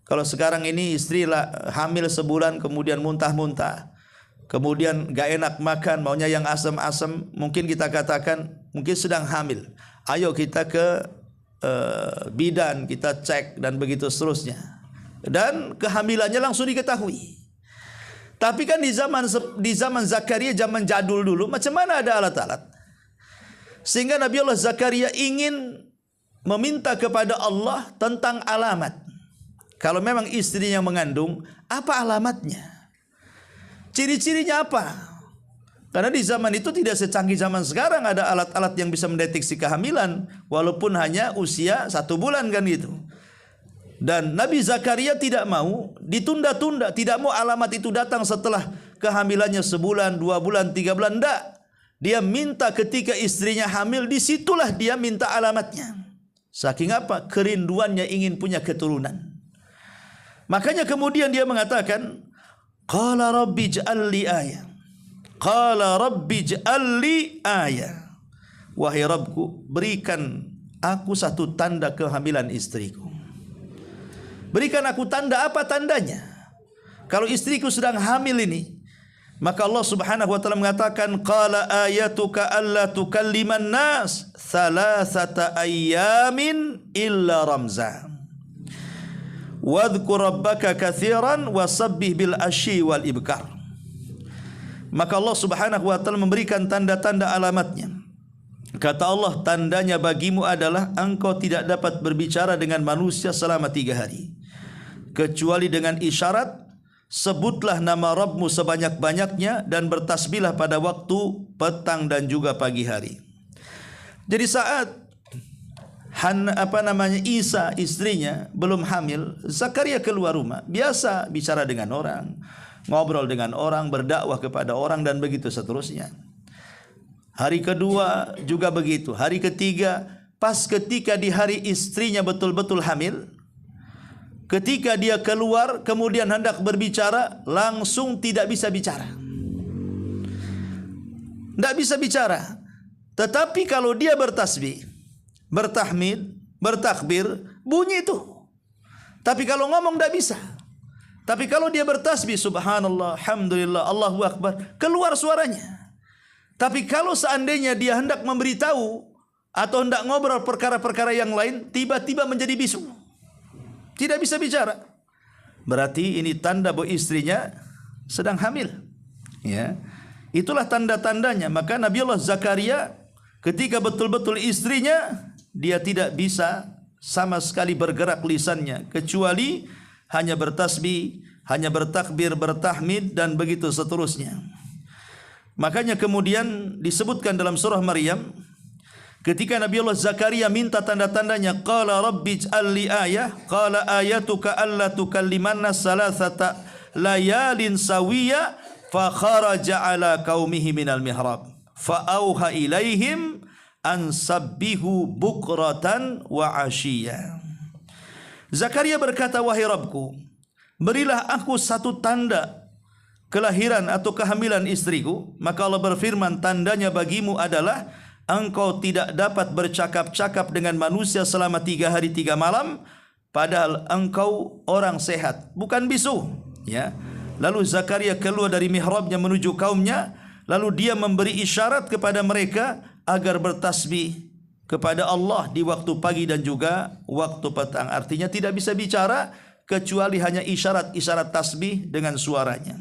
Kalau sekarang ini istri hamil sebulan kemudian muntah-muntah, kemudian gak enak makan, maunya yang asam-asam, mungkin kita katakan mungkin sedang hamil. Ayo kita ke bidan, kita cek dan begitu seterusnya. Dan kehamilannya langsung diketahui. Tapi kan di zaman Zakaria, zaman jadul dulu, macam mana ada alat-alat? Sehingga Nabi Allah Zakaria ingin meminta kepada Allah tentang alamat. Kalau memang istrinya mengandung, apa alamatnya? Ciri-cirinya apa? Karena di zaman itu tidak secanggih zaman sekarang, ada alat-alat yang bisa mendeteksi kehamilan walaupun hanya usia 1 bulan kan gitu. Dan Nabi Zakaria tidak mau ditunda-tunda, tidak mau alamat itu datang setelah kehamilannya sebulan, 2 bulan, 3 bulan, enggak. Dia minta ketika istrinya hamil, disitulah dia minta alamatnya. Saking apa? Kerinduannya ingin punya keturunan. Makanya kemudian dia mengatakan, qala rabbi ij'al li ayah. Qala rabbi ij'al li ayah. Wahai Rabbku, berikan aku satu tanda kehamilan istriku. Berikan aku tanda, apa tandanya? Kalau istriku sedang hamil ini, Maka Allah Subhanahu wa taala mengatakan, qala ayatuka alla tukalliman nas thalathata ayyamin illa ramza wadhkur rabbaka katsiran wasabbih bil asyi wal ibkar. Maka Allah Subhanahu wa taala memberikan tanda-tanda alamatnya. Kata Allah, tandanya bagimu adalah engkau tidak dapat berbicara dengan manusia selama 3 hari, kecuali dengan isyarat, sebutlah nama Rabbmu sebanyak-banyaknya dan bertasbihlah pada waktu petang dan juga pagi hari. Jadi saat Isa istrinya belum hamil, Zakaria keluar rumah, biasa bicara dengan orang, ngobrol dengan orang, berdakwah kepada orang dan begitu seterusnya. Hari kedua juga begitu, hari ketiga, pas ketika di hari istrinya betul-betul hamil, ketika dia keluar kemudian hendak berbicara, langsung tidak bisa bicara. Tidak bisa bicara. Tetapi kalau dia bertasbih, bertahmid, bertakbir, bunyi itu. Tapi kalau ngomong tidak bisa. Tapi kalau dia bertasbih, subhanallah, alhamdulillah, Allahu akbar, keluar suaranya. Tapi kalau seandainya dia hendak memberitahu atau hendak ngobrol perkara-perkara yang lain, tiba-tiba menjadi bisu, tidak bisa bicara. Berarti ini tanda bahwa istrinya sedang hamil. Ya, itulah tanda-tandanya. Maka Nabi Allah Zakaria ketika betul-betul istrinya, dia tidak bisa sama sekali bergerak lisannya, kecuali hanya bertasbih, hanya bertakbir, bertahmid dan begitu seterusnya. Makanya kemudian disebutkan dalam surah Maryam, ketika Nabi Allah Zakaria minta tanda-tandanya, qala rabbi ij'al li ayah, qala ayatuka alla tukallimanna salasata layalin sawiya fa kharaja ala qaumihi minal mihrab fa auha ilaihim an sabbihu bukratan wa ashiya. Zakaria berkata, wahai Rabbku, berilah aku satu tanda kelahiran atau kehamilan istriku. Maka Allah berfirman, tandanya bagimu adalah engkau tidak dapat bercakap-cakap dengan manusia selama 3 hari 3 malam, padahal engkau orang sehat, bukan bisu. Ya. Lalu Zakaria keluar dari mihrabnya menuju kaumnya, lalu dia memberi isyarat kepada mereka agar bertasbih kepada Allah di waktu pagi dan juga waktu petang. Artinya tidak bisa bicara kecuali hanya isyarat-isyarat tasbih dengan suaranya.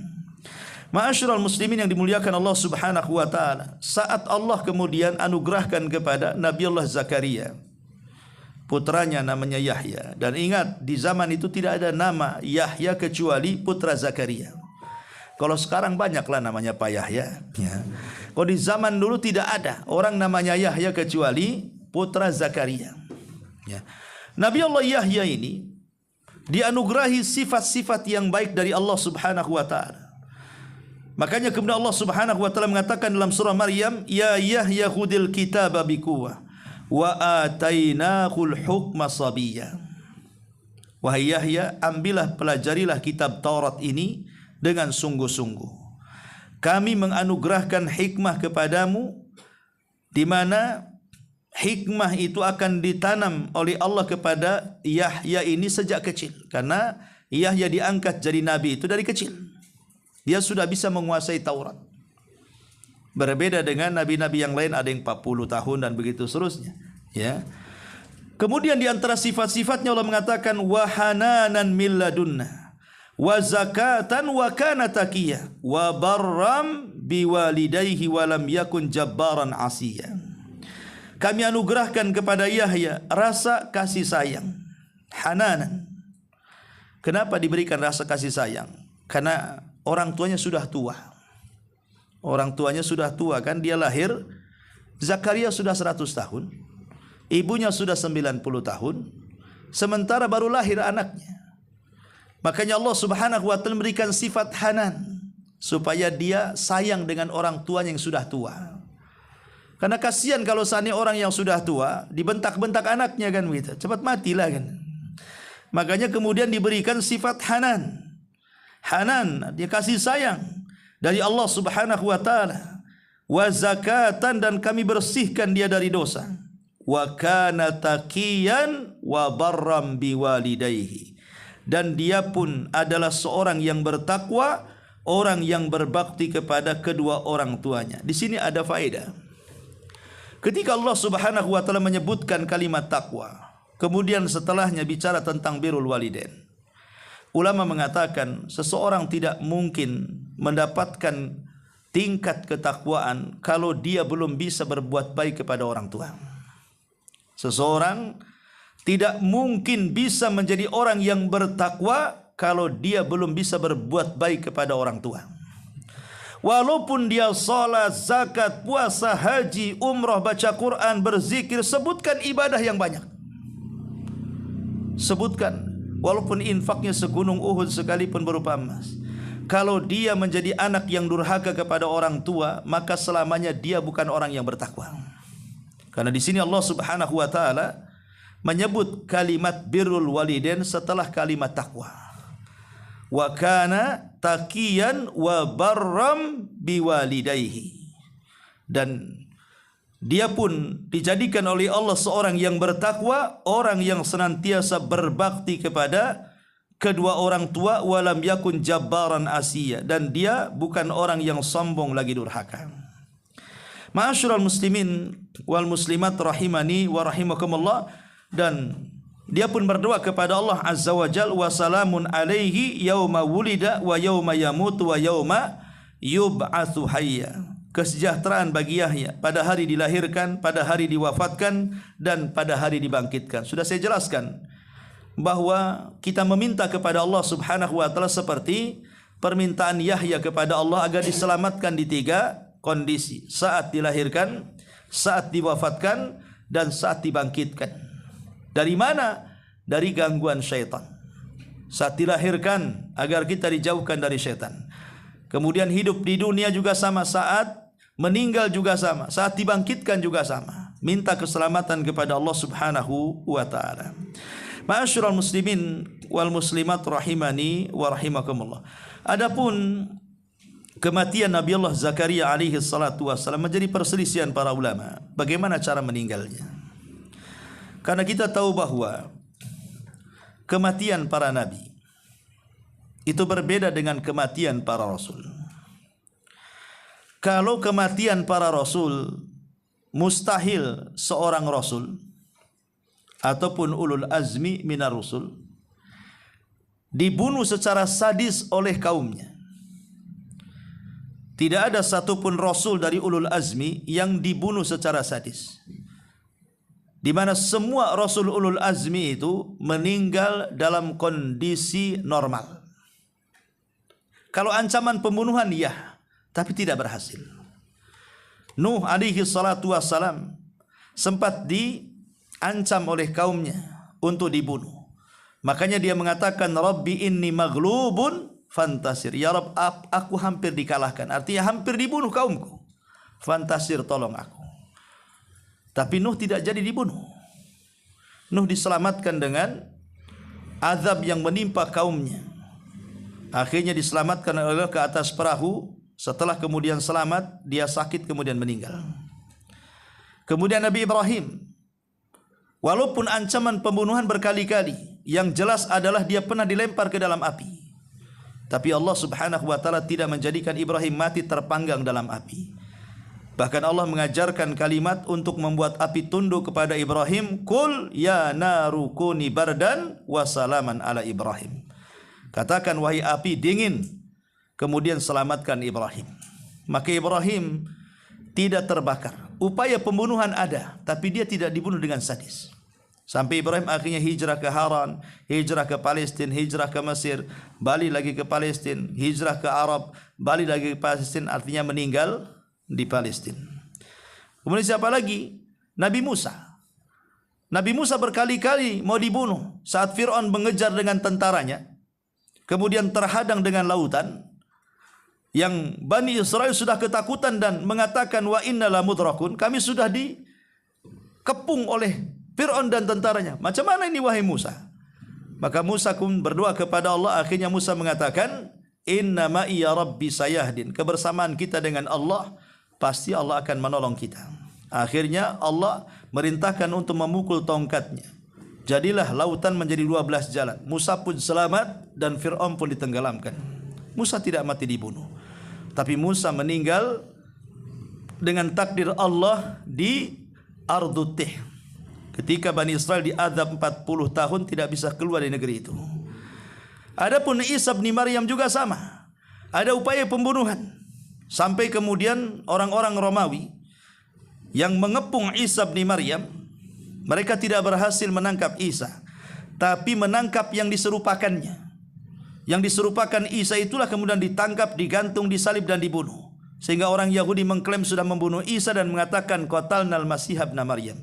Ma'asyiral muslimin yang dimuliakan Allah Subhanahu wa taala, saat Allah kemudian anugerahkan kepada Nabi Allah Zakaria putranya namanya Yahya, dan ingat di zaman itu tidak ada nama Yahya kecuali putra Zakaria. Kalau sekarang banyaklah namanya Pak Yahya, ya. Kalau di zaman dulu tidak ada orang namanya Yahya kecuali putra Zakaria, ya. Nabi Allah Yahya ini dianugerahi sifat-sifat yang baik dari Allah Subhanahu wa taala. Makanya kemudian Allah Subhanahu wa taala mengatakan dalam surah Maryam, ya Yahya khudil kitaba biquwwah wa atainahul hukma sabiyya. Wahai Yahya, ambillah, pelajarilah kitab Taurat ini dengan sungguh-sungguh. Kami menganugerahkan hikmah kepadamu, di mana hikmah itu akan ditanam oleh Allah kepada Yahya ini sejak kecil. Karena Yahya diangkat jadi nabi itu dari kecil. Dia sudah bisa menguasai Taurat. Berbeda dengan nabi-nabi yang lain, ada yang 40 tahun dan begitu seterusnya. Ya. Kemudian di antara sifat-sifatnya Allah mengatakan wa hananan min ladunna wa zakatan wa kana taqiyya wa barram biwalidayhi wa lam yakun jabbaran asiya. Kami anugerahkan kepada Yahya rasa kasih sayang, hananan. Kenapa diberikan rasa kasih sayang? Karena orang tuanya sudah tua. Orang tuanya sudah tua, kan dia lahir, Zakaria sudah 100 tahun, ibunya sudah 90 tahun, sementara baru lahir anaknya. Makanya Allah Subhanahu wa taala memberikan sifat hanan supaya dia sayang dengan orang tuanya yang sudah tua. Karena kasihan kalau seandainya orang yang sudah tua dibentak-bentak anaknya, kan begitu, cepat matilah kan. Makanya kemudian diberikan sifat hanan. Hanan, dia kasih sayang dari Allah Subhanahu wa taala. Wa zakatan, dan kami bersihkan dia dari dosa. Wa kana taqiyan wa barram biwalidayhi, dan dia pun adalah seorang yang bertakwa, orang yang berbakti kepada kedua orang tuanya. Di sini ada faedah. Ketika Allah Subhanahu wa taala menyebutkan kalimat takwa, kemudian setelahnya bicara tentang birrul walidain. Ulama mengatakan seseorang tidak mungkin mendapatkan tingkat ketakwaan kalau dia belum bisa berbuat baik kepada orang tua. Seseorang tidak mungkin bisa menjadi orang yang bertakwa kalau dia belum bisa berbuat baik kepada orang tua. Walaupun dia salat, zakat, puasa, haji, umrah, baca Quran, berzikir, sebutkan ibadah yang banyak. Sebutkan, walaupun infaknya segunung Uhud sekalipun berupa emas. Kalau dia menjadi anak yang durhaka kepada orang tua, maka selamanya dia bukan orang yang bertakwa. Karena di sini Allah Subhanahu wa taala menyebut kalimat birrul walidain setelah kalimat takwa. Wa kana taqiyan wa barram biwalidayhi. Dan dia pun dijadikan oleh Allah seorang yang bertakwa, orang yang senantiasa berbakti kepada kedua orang tua, walam yakun jabbaran asiya, dan dia bukan orang yang sombong lagi durhaka. Ma'asyiral muslimin wal muslimat rahimani wa rahimakumullah, dan dia pun berdoa kepada Allah Azza wa Jalla, wa salamun alaihi yauma wulida wa yauma yamutu wa yauma yub'atsu hayya. Kesejahteraan bagi Yahya pada hari dilahirkan, pada hari diwafatkan, dan pada hari dibangkitkan. Sudah saya jelaskan bahwa kita meminta kepada Allah Subhanahu wa taala seperti permintaan Yahya kepada Allah agar diselamatkan di 3 kondisi: saat dilahirkan, saat diwafatkan, dan saat dibangkitkan. Dari mana? Dari gangguan syaitan. Saat dilahirkan agar kita dijauhkan dari syaitan. Kemudian hidup di dunia juga sama, saat meninggal juga sama, saat dibangkitkan juga sama. Minta keselamatan kepada Allah Subhanahu wa taala. Ma'asyiral muslimin wal muslimat rahimani wa rahimakumullah. Adapun kematian Nabi Allah Zakaria alaihi salatu wassalam menjadi perselisihan para ulama. Bagaimana cara meninggalnya? Karena kita tahu bahwa kematian para nabi itu berbeda dengan kematian para rasul. Kalau kematian para rasul, mustahil seorang rasul ataupun ulul azmi minar rusul dibunuh secara sadis oleh kaumnya. Tidak ada satupun rasul dari ulul azmi yang dibunuh secara sadis, di mana semua rasul ulul azmi itu meninggal dalam kondisi normal. Kalau ancaman pembunuhan ya, tapi tidak berhasil. Nuh alaihi salatu wassalam sempat diancam oleh kaumnya untuk dibunuh. Makanya dia mengatakan, Rabbi inni maghlubun fantasir. Ya Rabb, aku hampir dikalahkan. Artinya hampir dibunuh kaumku. Fantasir, tolong aku. Tapi Nuh tidak jadi dibunuh. Nuh diselamatkan dengan azab yang menimpa kaumnya. Akhirnya diselamatkan oleh ke atas perahu. Setelah kemudian selamat, dia sakit kemudian meninggal. Kemudian Nabi Ibrahim, walaupun ancaman pembunuhan berkali-kali, yang jelas adalah dia pernah dilempar ke dalam api. Tapi Allah Subhanahu wa taala tidak menjadikan Ibrahim mati terpanggang dalam api. Bahkan Allah mengajarkan kalimat untuk membuat api tunduk kepada Ibrahim, Qul ya naru kuni bardan wa salaman ala Ibrahim. Katakan wahai api dingin, kemudian selamatkan Ibrahim. Maka Ibrahim tidak terbakar. Upaya pembunuhan ada, tapi dia tidak dibunuh dengan sadis. Sampai Ibrahim akhirnya hijrah ke Haran, hijrah ke Palestina, hijrah ke Mesir, balik lagi ke Palestina, hijrah ke Arab, balik lagi ke Palestina, artinya meninggal di Palestina. Kemudian siapa lagi? Nabi Musa. Nabi Musa berkali-kali mau dibunuh saat Fir'aun mengejar dengan tentaranya, kemudian terhadang dengan lautan, yang Bani Israel sudah ketakutan dan mengatakan wa inna la mudrakun, kami sudah dikepung oleh Fir'aun dan tentaranya. Macam mana ini wahai Musa? Maka Musa pun berdoa kepada Allah. Akhirnya Musa mengatakan, inna ma'iya rabbi sayahdin. Kebersamaan kita dengan Allah, pasti Allah akan menolong kita. Akhirnya Allah merintahkan untuk memukul tongkatnya. Jadilah lautan menjadi 12 jalan. Musa pun selamat dan Fir'aun pun ditenggelamkan. Musa tidak mati dibunuh, tapi Musa meninggal dengan takdir Allah di Ardut Tih. Ketika Bani Israel diazab 40 tahun tidak bisa keluar dari negeri itu. Adapun Isa bin Maryam juga sama. Ada upaya pembunuhan. Sampai kemudian orang-orang Romawi yang mengepung Isa bin Maryam, mereka tidak berhasil menangkap Isa, tapi menangkap yang diserupakannya. Yang diserupakan Isa itulah kemudian ditangkap, digantung, disalib dan dibunuh. Sehingga orang Yahudi mengklaim sudah membunuh Isa dan mengatakan qatalnal Masih ibn Maryam.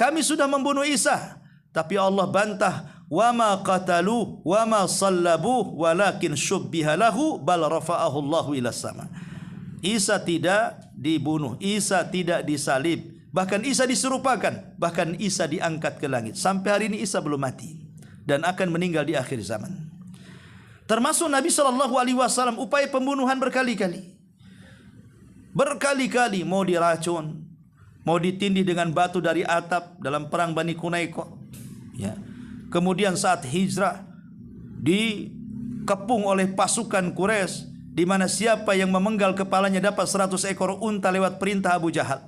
Kami sudah membunuh Isa, tapi Allah bantah, wa ma qatalu wa ma sallabu walakin syubbiha lahu bal rafa'ahu Allahu ila sama. Isa tidak dibunuh, Isa tidak disalib, bahkan Isa diserupakan, bahkan Isa diangkat ke langit. Sampai hari ini Isa belum mati dan akan meninggal di akhir zaman. Termasuk Nabi SAW upaya pembunuhan berkali-kali. Berkali-kali mau diracun, mau ditindih dengan batu dari atap dalam perang Bani Qunaiqah. Ya. Kemudian saat hijrah dikepung oleh pasukan Quraisy, di mana siapa yang memenggal kepalanya dapat 100 ekor unta lewat perintah Abu Jahal.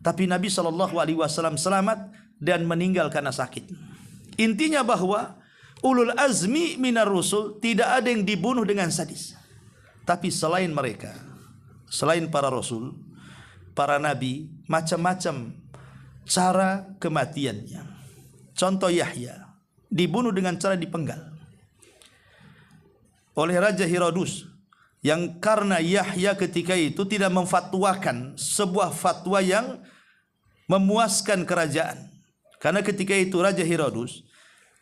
Tapi Nabi SAW selamat dan meninggal karena sakit. Intinya bahwa ulul azmi minar rusul tidak ada yang dibunuh dengan sadis. Tapi selain mereka, selain para rasul, para nabi, macam-macam cara kematiannya. Contoh Yahya dibunuh dengan cara dipenggal oleh Raja Herodus, yang karena Yahya ketika itu tidak memfatwakan sebuah fatwa yang memuaskan kerajaan. Karena ketika itu Raja Herodus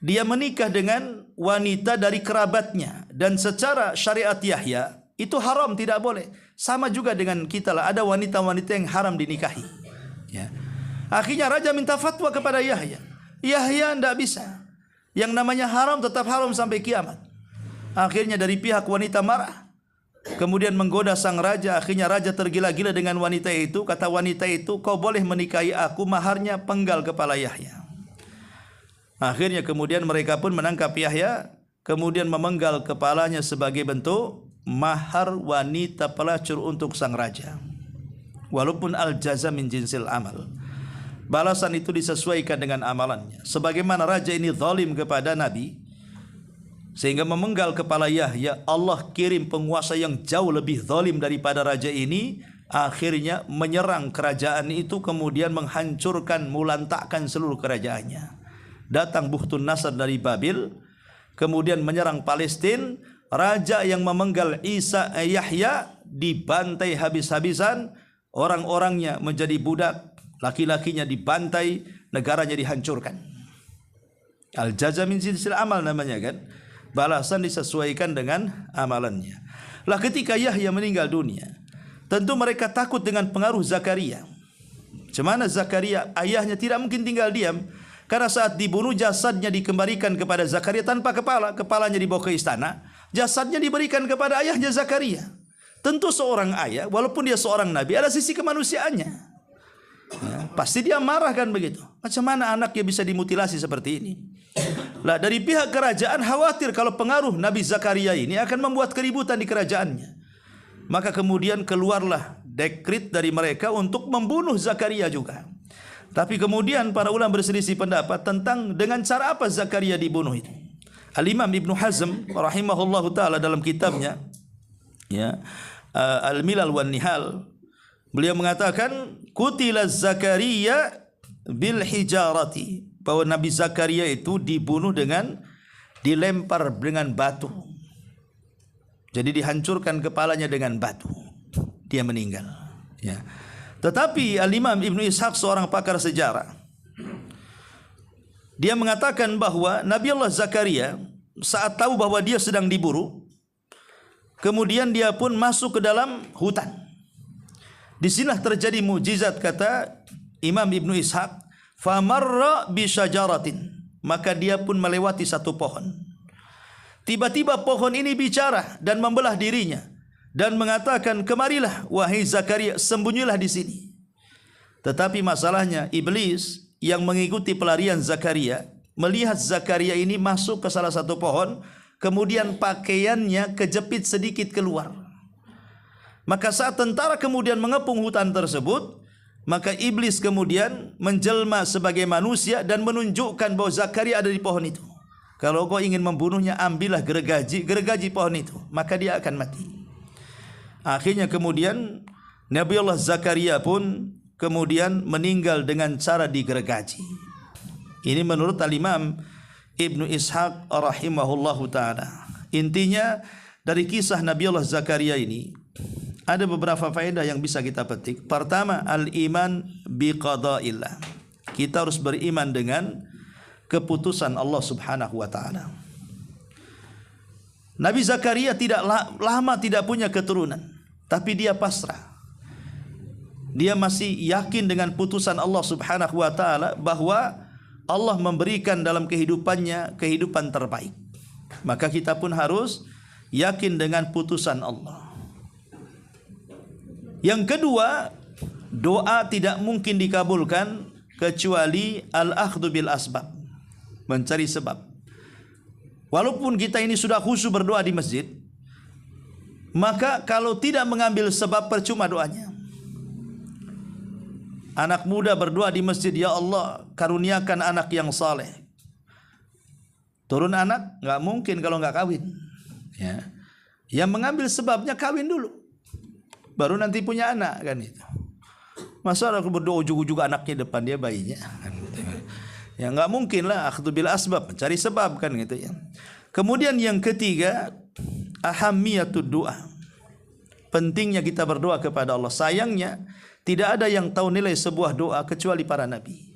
dia menikah dengan wanita dari kerabatnya, dan secara syariat Yahya itu haram, tidak boleh. Sama juga dengan kita lah, ada wanita-wanita yang haram dinikahi. Ya. Akhirnya raja minta fatwa kepada Yahya. Yahya tidak bisa. Yang namanya haram tetap haram sampai kiamat. Akhirnya dari pihak wanita marah, kemudian menggoda sang raja. Akhirnya raja tergila-gila dengan wanita itu. Kata wanita itu, kau boleh menikahi aku, maharnya penggal kepala Yahya. Akhirnya kemudian mereka pun menangkap Yahya, kemudian memenggal kepalanya sebagai bentuk mahar wanita pelacur untuk sang raja. Walaupun al-jaza min jinsil amal, balasan itu disesuaikan dengan amalannya. Sebagaimana raja ini zalim kepada Nabi sehingga memenggal kepala Yahya, Allah kirim penguasa yang jauh lebih zalim daripada raja ini. Akhirnya menyerang kerajaan itu, kemudian menghancurkan, mulantakkan seluruh kerajaannya. Datang Buhtun Nasr dari Babil, kemudian menyerang Palestina. Raja yang memenggal Yahya dibantai habis-habisan, orang-orangnya menjadi budak, laki-lakinya dibantai, negaranya dihancurkan. Al-jaza min jinsil amal namanya kan. Balasan disesuaikan dengan amalannya. Lah ketika Yahya meninggal dunia, tentu mereka takut dengan pengaruh Zakaria. Cemana Zakaria, ayahnya tidak mungkin tinggal diam. Karena saat dibunuh jasadnya dikembalikan kepada Zakaria tanpa kepala. Kepalanya dibawa ke istana, jasadnya diberikan kepada ayahnya Zakaria. Tentu seorang ayah, walaupun dia seorang nabi, ada sisi kemanusiaannya. Ya, pasti dia marah kan begitu. Macam mana anaknya bisa dimutilasi seperti ini? Lah dari pihak kerajaan khawatir kalau pengaruh Nabi Zakaria ini akan membuat keributan di kerajaannya. Maka kemudian keluarlah dekret dari mereka untuk membunuh Zakaria juga. Tapi kemudian para ulama berselisih pendapat tentang dengan cara apa Zakaria dibunuh itu. Al-Imam Ibnu Hazm rahimahullahu taala dalam kitabnya ya Al-Milal wan Nihal, beliau mengatakan qutila Zakaria bil hijarati, bahwa Nabi Zakaria itu dibunuh dengan dilempar dengan batu. Jadi dihancurkan kepalanya dengan batu. Dia meninggal. Ya. Tetapi Al-Imam Ibnu Ishaq, seorang pakar sejarah, dia mengatakan bahwa Nabi Allah Zakaria saat tahu bahwa dia sedang diburu, kemudian dia pun masuk ke dalam hutan. Di sinilah terjadi mukjizat, kata Imam Ibnu Ishaq, famarra bi syajaratin, maka dia pun melewati satu pohon. Tiba-tiba pohon ini bicara dan membelah dirinya dan mengatakan, kemarilah wahai Zakaria, sembunyilah di sini. Tetapi masalahnya iblis yang mengikuti pelarian Zakaria melihat Zakaria ini masuk ke salah satu pohon, kemudian pakaiannya kejepit sedikit keluar. Maka saat tentara kemudian mengepung hutan tersebut, maka iblis kemudian menjelma sebagai manusia dan menunjukkan bahwa Zakaria ada di pohon itu. Kalau kau ingin membunuhnya, ambillah gergaji pohon itu, maka dia akan mati. Akhirnya kemudian Nabiullah Zakaria pun kemudian meninggal dengan cara digergaji. Ini menurut Al-Imam Ibnu Ishaq rahimahullahu ta'ala. Intinya dari kisah Nabiullah Zakaria ini ada beberapa faedah yang bisa kita petik. Pertama, al-iman biqada'illah. Kita harus beriman dengan keputusan Allah Subhanahu wa taala. Nabi Zakaria lama tidak punya keturunan, tapi dia pasrah. Dia masih yakin dengan putusan Allah Subhanahu wa taala bahwa Allah memberikan dalam kehidupannya kehidupan terbaik. Maka kita pun harus yakin dengan putusan Allah. Yang kedua, doa tidak mungkin dikabulkan kecuali al-akhdhu bil asbab, mencari sebab. Walaupun kita ini sudah khusyuk berdoa di masjid, maka kalau tidak mengambil sebab percuma doanya. Anak muda berdoa di masjid, ya Allah karuniakan anak yang saleh. Turun anak nggak mungkin kalau nggak kawin. Ya. Yang mengambil sebabnya kawin dulu, baru nanti punya anak kan itu. Masa aku berdoa ujung-ujung anaknya depan dia bayinya kan gitu. Ya nggak mungkin lah, akhdhu bil asbab, mencari sebab kan gitu ya. Kemudian yang ketiga, ahammiyatud doa. Pentingnya kita berdoa kepada Allah. Sayangnya tidak ada yang tahu nilai sebuah doa kecuali para nabi,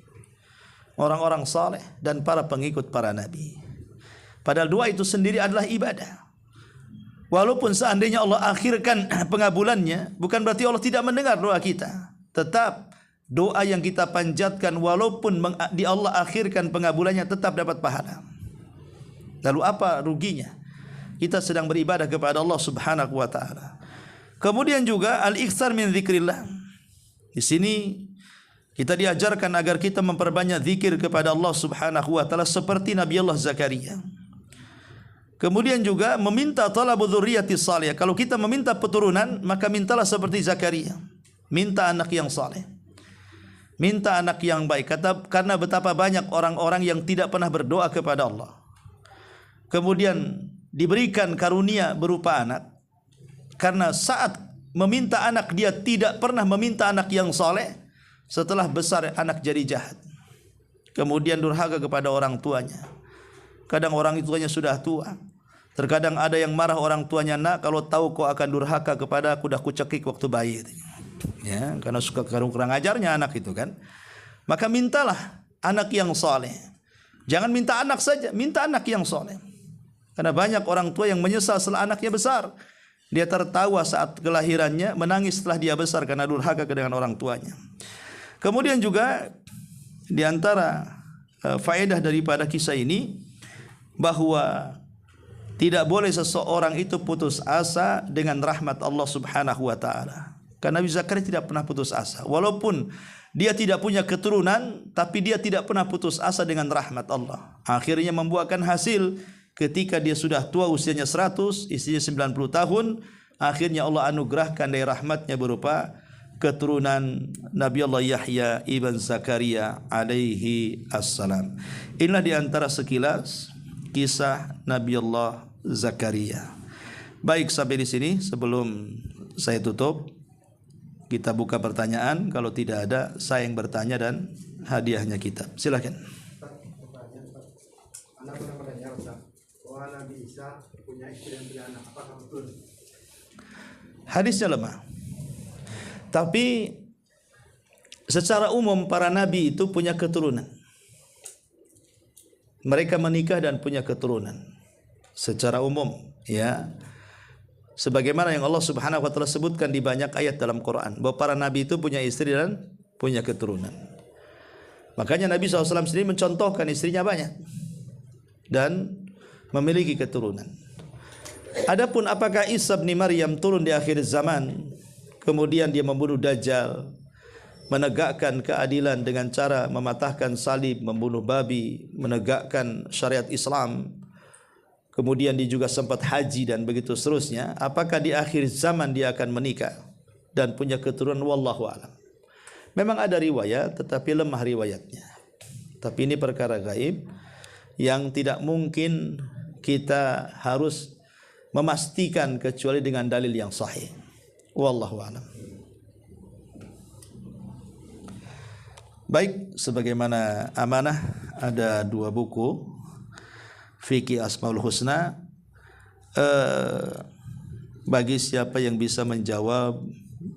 orang-orang saleh dan para pengikut para nabi. Padahal doa itu sendiri adalah ibadah. Walaupun seandainya Allah akhirkan pengabulannya, bukan berarti Allah tidak mendengar doa kita. Tetap doa yang kita panjatkan walaupun di Allah akhirkan pengabulannya tetap dapat pahala. Lalu apa ruginya? Kita sedang beribadah kepada Allah Subhanahu wa taala. Kemudian juga al-iktsar min dzikrillah. Di sini kita diajarkan agar kita memperbanyak zikir kepada Allah Subhanahu wa taala seperti Nabi Allah Zakaria. Kemudian juga meminta talabu dzurriyyati salihah. Kalau kita meminta keturunan, maka mintalah seperti Zakaria. Minta anak yang saleh. Minta anak yang baik. Karena betapa banyak orang-orang yang tidak pernah berdoa kepada Allah, kemudian diberikan karunia berupa anak. Karena saat meminta anak, dia tidak pernah meminta anak yang saleh. Setelah besar anak jadi jahat, kemudian durhaka kepada orang tuanya. Kadang orang tuanya sudah tua. Terkadang ada yang marah orang tuanya, nak kalau tahu kau akan durhaka kepada aku, dah kucekik waktu bayi. Ya, karena suka kurang ajarnya anak itu kan. Maka mintalah anak yang saleh. Jangan minta anak saja, minta anak yang saleh. Karena banyak orang tua yang menyesal setelah anaknya besar. Dia tertawa saat kelahirannya, menangis setelah dia besar karena durhaka dengan orang tuanya. Kemudian juga di antara faedah daripada kisah ini, bahwa tidak boleh seseorang itu putus asa dengan rahmat Allah Subhanahu wa taala. Karena Nabi Zakaria tidak pernah putus asa. Walaupun dia tidak punya keturunan, tapi dia tidak pernah putus asa dengan rahmat Allah. Akhirnya membuahkan hasil ketika dia sudah tua, usianya 100, istrinya 90 tahun. Akhirnya Allah anugerahkan dari rahmatnya berupa keturunan Nabi Allah Yahya ibn Zakaria alaihi assalam. Inilah di antara sekilas kisah Nabi Allah Zakaria. Baik, sampai di sini. Sebelum saya tutup, kita buka pertanyaan. Kalau tidak ada, saya yang bertanya dan hadiahnya kitab. Silakan. Anak pernah bertanya, Ustaz, bahwa Nabi Isa punya istri dan punya anak. Apakah betul? Hadisnya lemah. Tapi secara umum para nabi itu punya keturunan. Mereka menikah dan punya keturunan secara umum, ya. Sebagaimana yang Allah Subhanahu wa taala sebutkan di banyak ayat dalam Quran, bahwa para nabi itu punya istri dan punya keturunan. Makanya Nabi SAW sendiri mencontohkan istrinya banyak dan memiliki keturunan. Adapun apakah Isa bin Maryam turun di akhir zaman, kemudian dia membunuh Dajjal, menegakkan keadilan dengan cara mematahkan salib, membunuh babi, menegakkan syariat Islam, kemudian dia juga sempat haji dan begitu seterusnya, apakah di akhir zaman dia akan menikah dan punya keturunan? Wallahu a'lam. Memang ada riwayat tetapi lemah riwayatnya. Tapi ini perkara gaib yang tidak mungkin kita harus memastikan kecuali dengan dalil yang sahih. Wallahu a'lam. Baik, sebagaimana amanah ada 2 buku Fikih Asmaul Husna. Bagi siapa yang bisa menjawab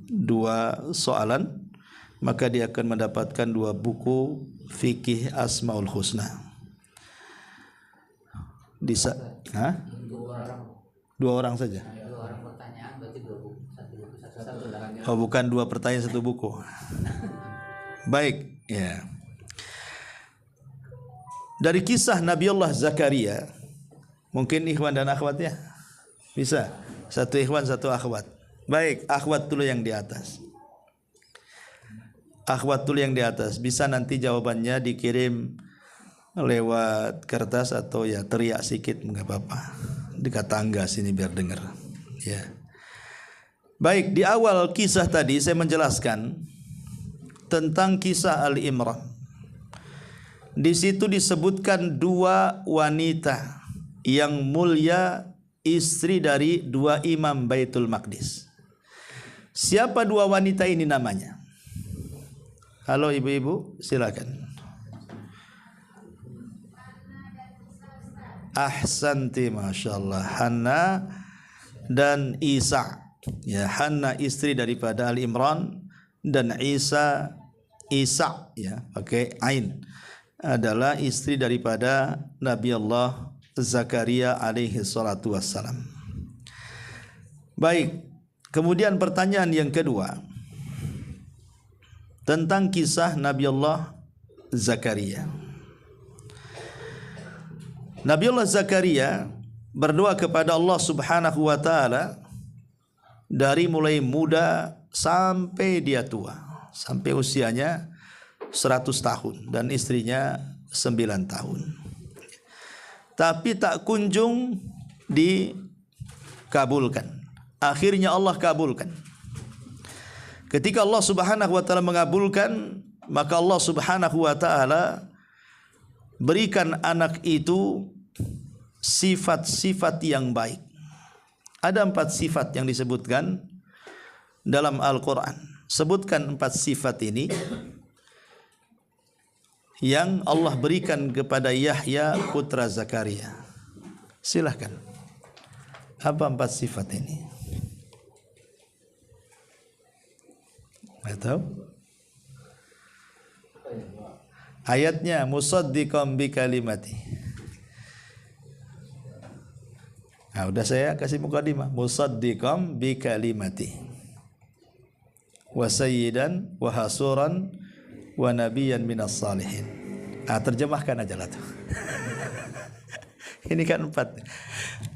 2 soalan, maka dia akan mendapatkan 2 buku Fikih Asmaul Husna. Hah? 2 orang saja. 2 orang pertanyaan berarti 2 buku. 1 buku, 1 Oh, bukan 2 pertanyaan 1 buku. Baik, ya. Dari kisah Nabiullah Zakaria, mungkin ikhwan dan akhwatnya bisa. 1 ikhwan 1 akhwat. Baik, akhwat dulu yang di atas. Akhwat dulu yang di atas. Bisa nanti jawabannya dikirim lewat kertas atau ya teriak sedikit enggak apa-apa. Dekat tangga sini biar dengar. Ya. Baik, di awal kisah tadi saya menjelaskan tentang kisah Ali Imran. Di situ disebutkan 2 wanita yang mulia, istri dari 2 imam Baitul Maqdis. Siapa 2 wanita ini namanya? Halo ibu-ibu, silakan. Ahsanti, masyaallah. Hanna dan Isa. Ya, Hanna istri daripada Ali Imran dan Isa ya, pakai ain, adalah istri daripada Nabi Allah Zakaria alaihi salatu wassalam. Baik, kemudian pertanyaan yang kedua tentang kisah Nabi Allah Zakaria. Nabi Allah Zakaria berdoa kepada Allah Subhanahu wa taala dari mulai muda sampai dia tua, sampai usianya 100 tahun dan istrinya 9 tahun. Tapi tak kunjung dikabulkan. Akhirnya Allah kabulkan. Ketika Allah Subhanahu wa taala mengabulkan, maka Allah Subhanahu wa taala berikan anak itu sifat-sifat yang baik. Ada 4 sifat yang disebutkan dalam Al-Quran. Sebutkan 4 sifat ini yang Allah berikan kepada Yahya putra Zakaria. Silahkan. Apa 4 sifat ini? Atau ayatnya musaddiqan bi kalimati. Nah, udah saya kasih mukadimah. Musaddiqan bi kalimati. Wa sayyidan wa hasuran wa nabiyyan minas salihin. Terjemahkan aja lah tuh. Ini kan 4.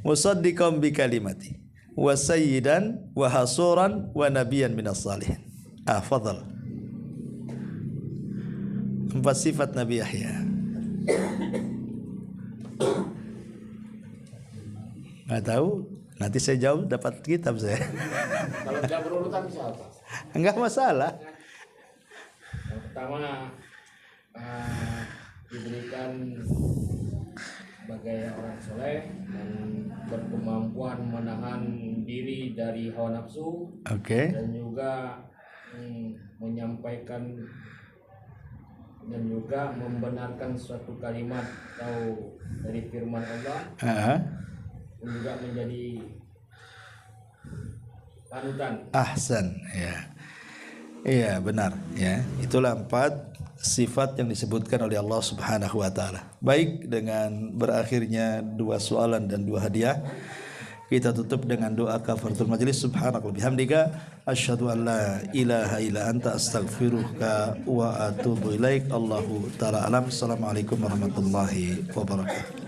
Musaddiqan bi kalimati wa sayyidan wa hasuran wa nabiyyan minas salihin. Fadhal. 4 sifat Nabi Yahya. Nggak tahu, nanti saya jawab dapat kitab saya. Kalau tidak berurutan siapa? Enggak masalah. Yang pertama diberikan sebagai orang soleh dan berkemampuan menahan diri dari hawa nafsu. Oke. Dan juga menyampaikan dan juga membenarkan suatu kalimat atau dari firman Allah. Dan juga menjadi panutan. Ahsan, ya. Iya, benar, ya. Itulah 4 sifat yang disebutkan oleh Allah Subhanahu wa taala. Baik, dengan berakhirnya 2 soalan dan 2 hadiah, kita tutup dengan doa kafaratul majelis. Subhanaka bihamdika asyhadu an la ilaha illa anta astaghfiruka wa atubu ilaik. Allahu taala alam. Assalamualaikum warahmatullahi wabarakatuh.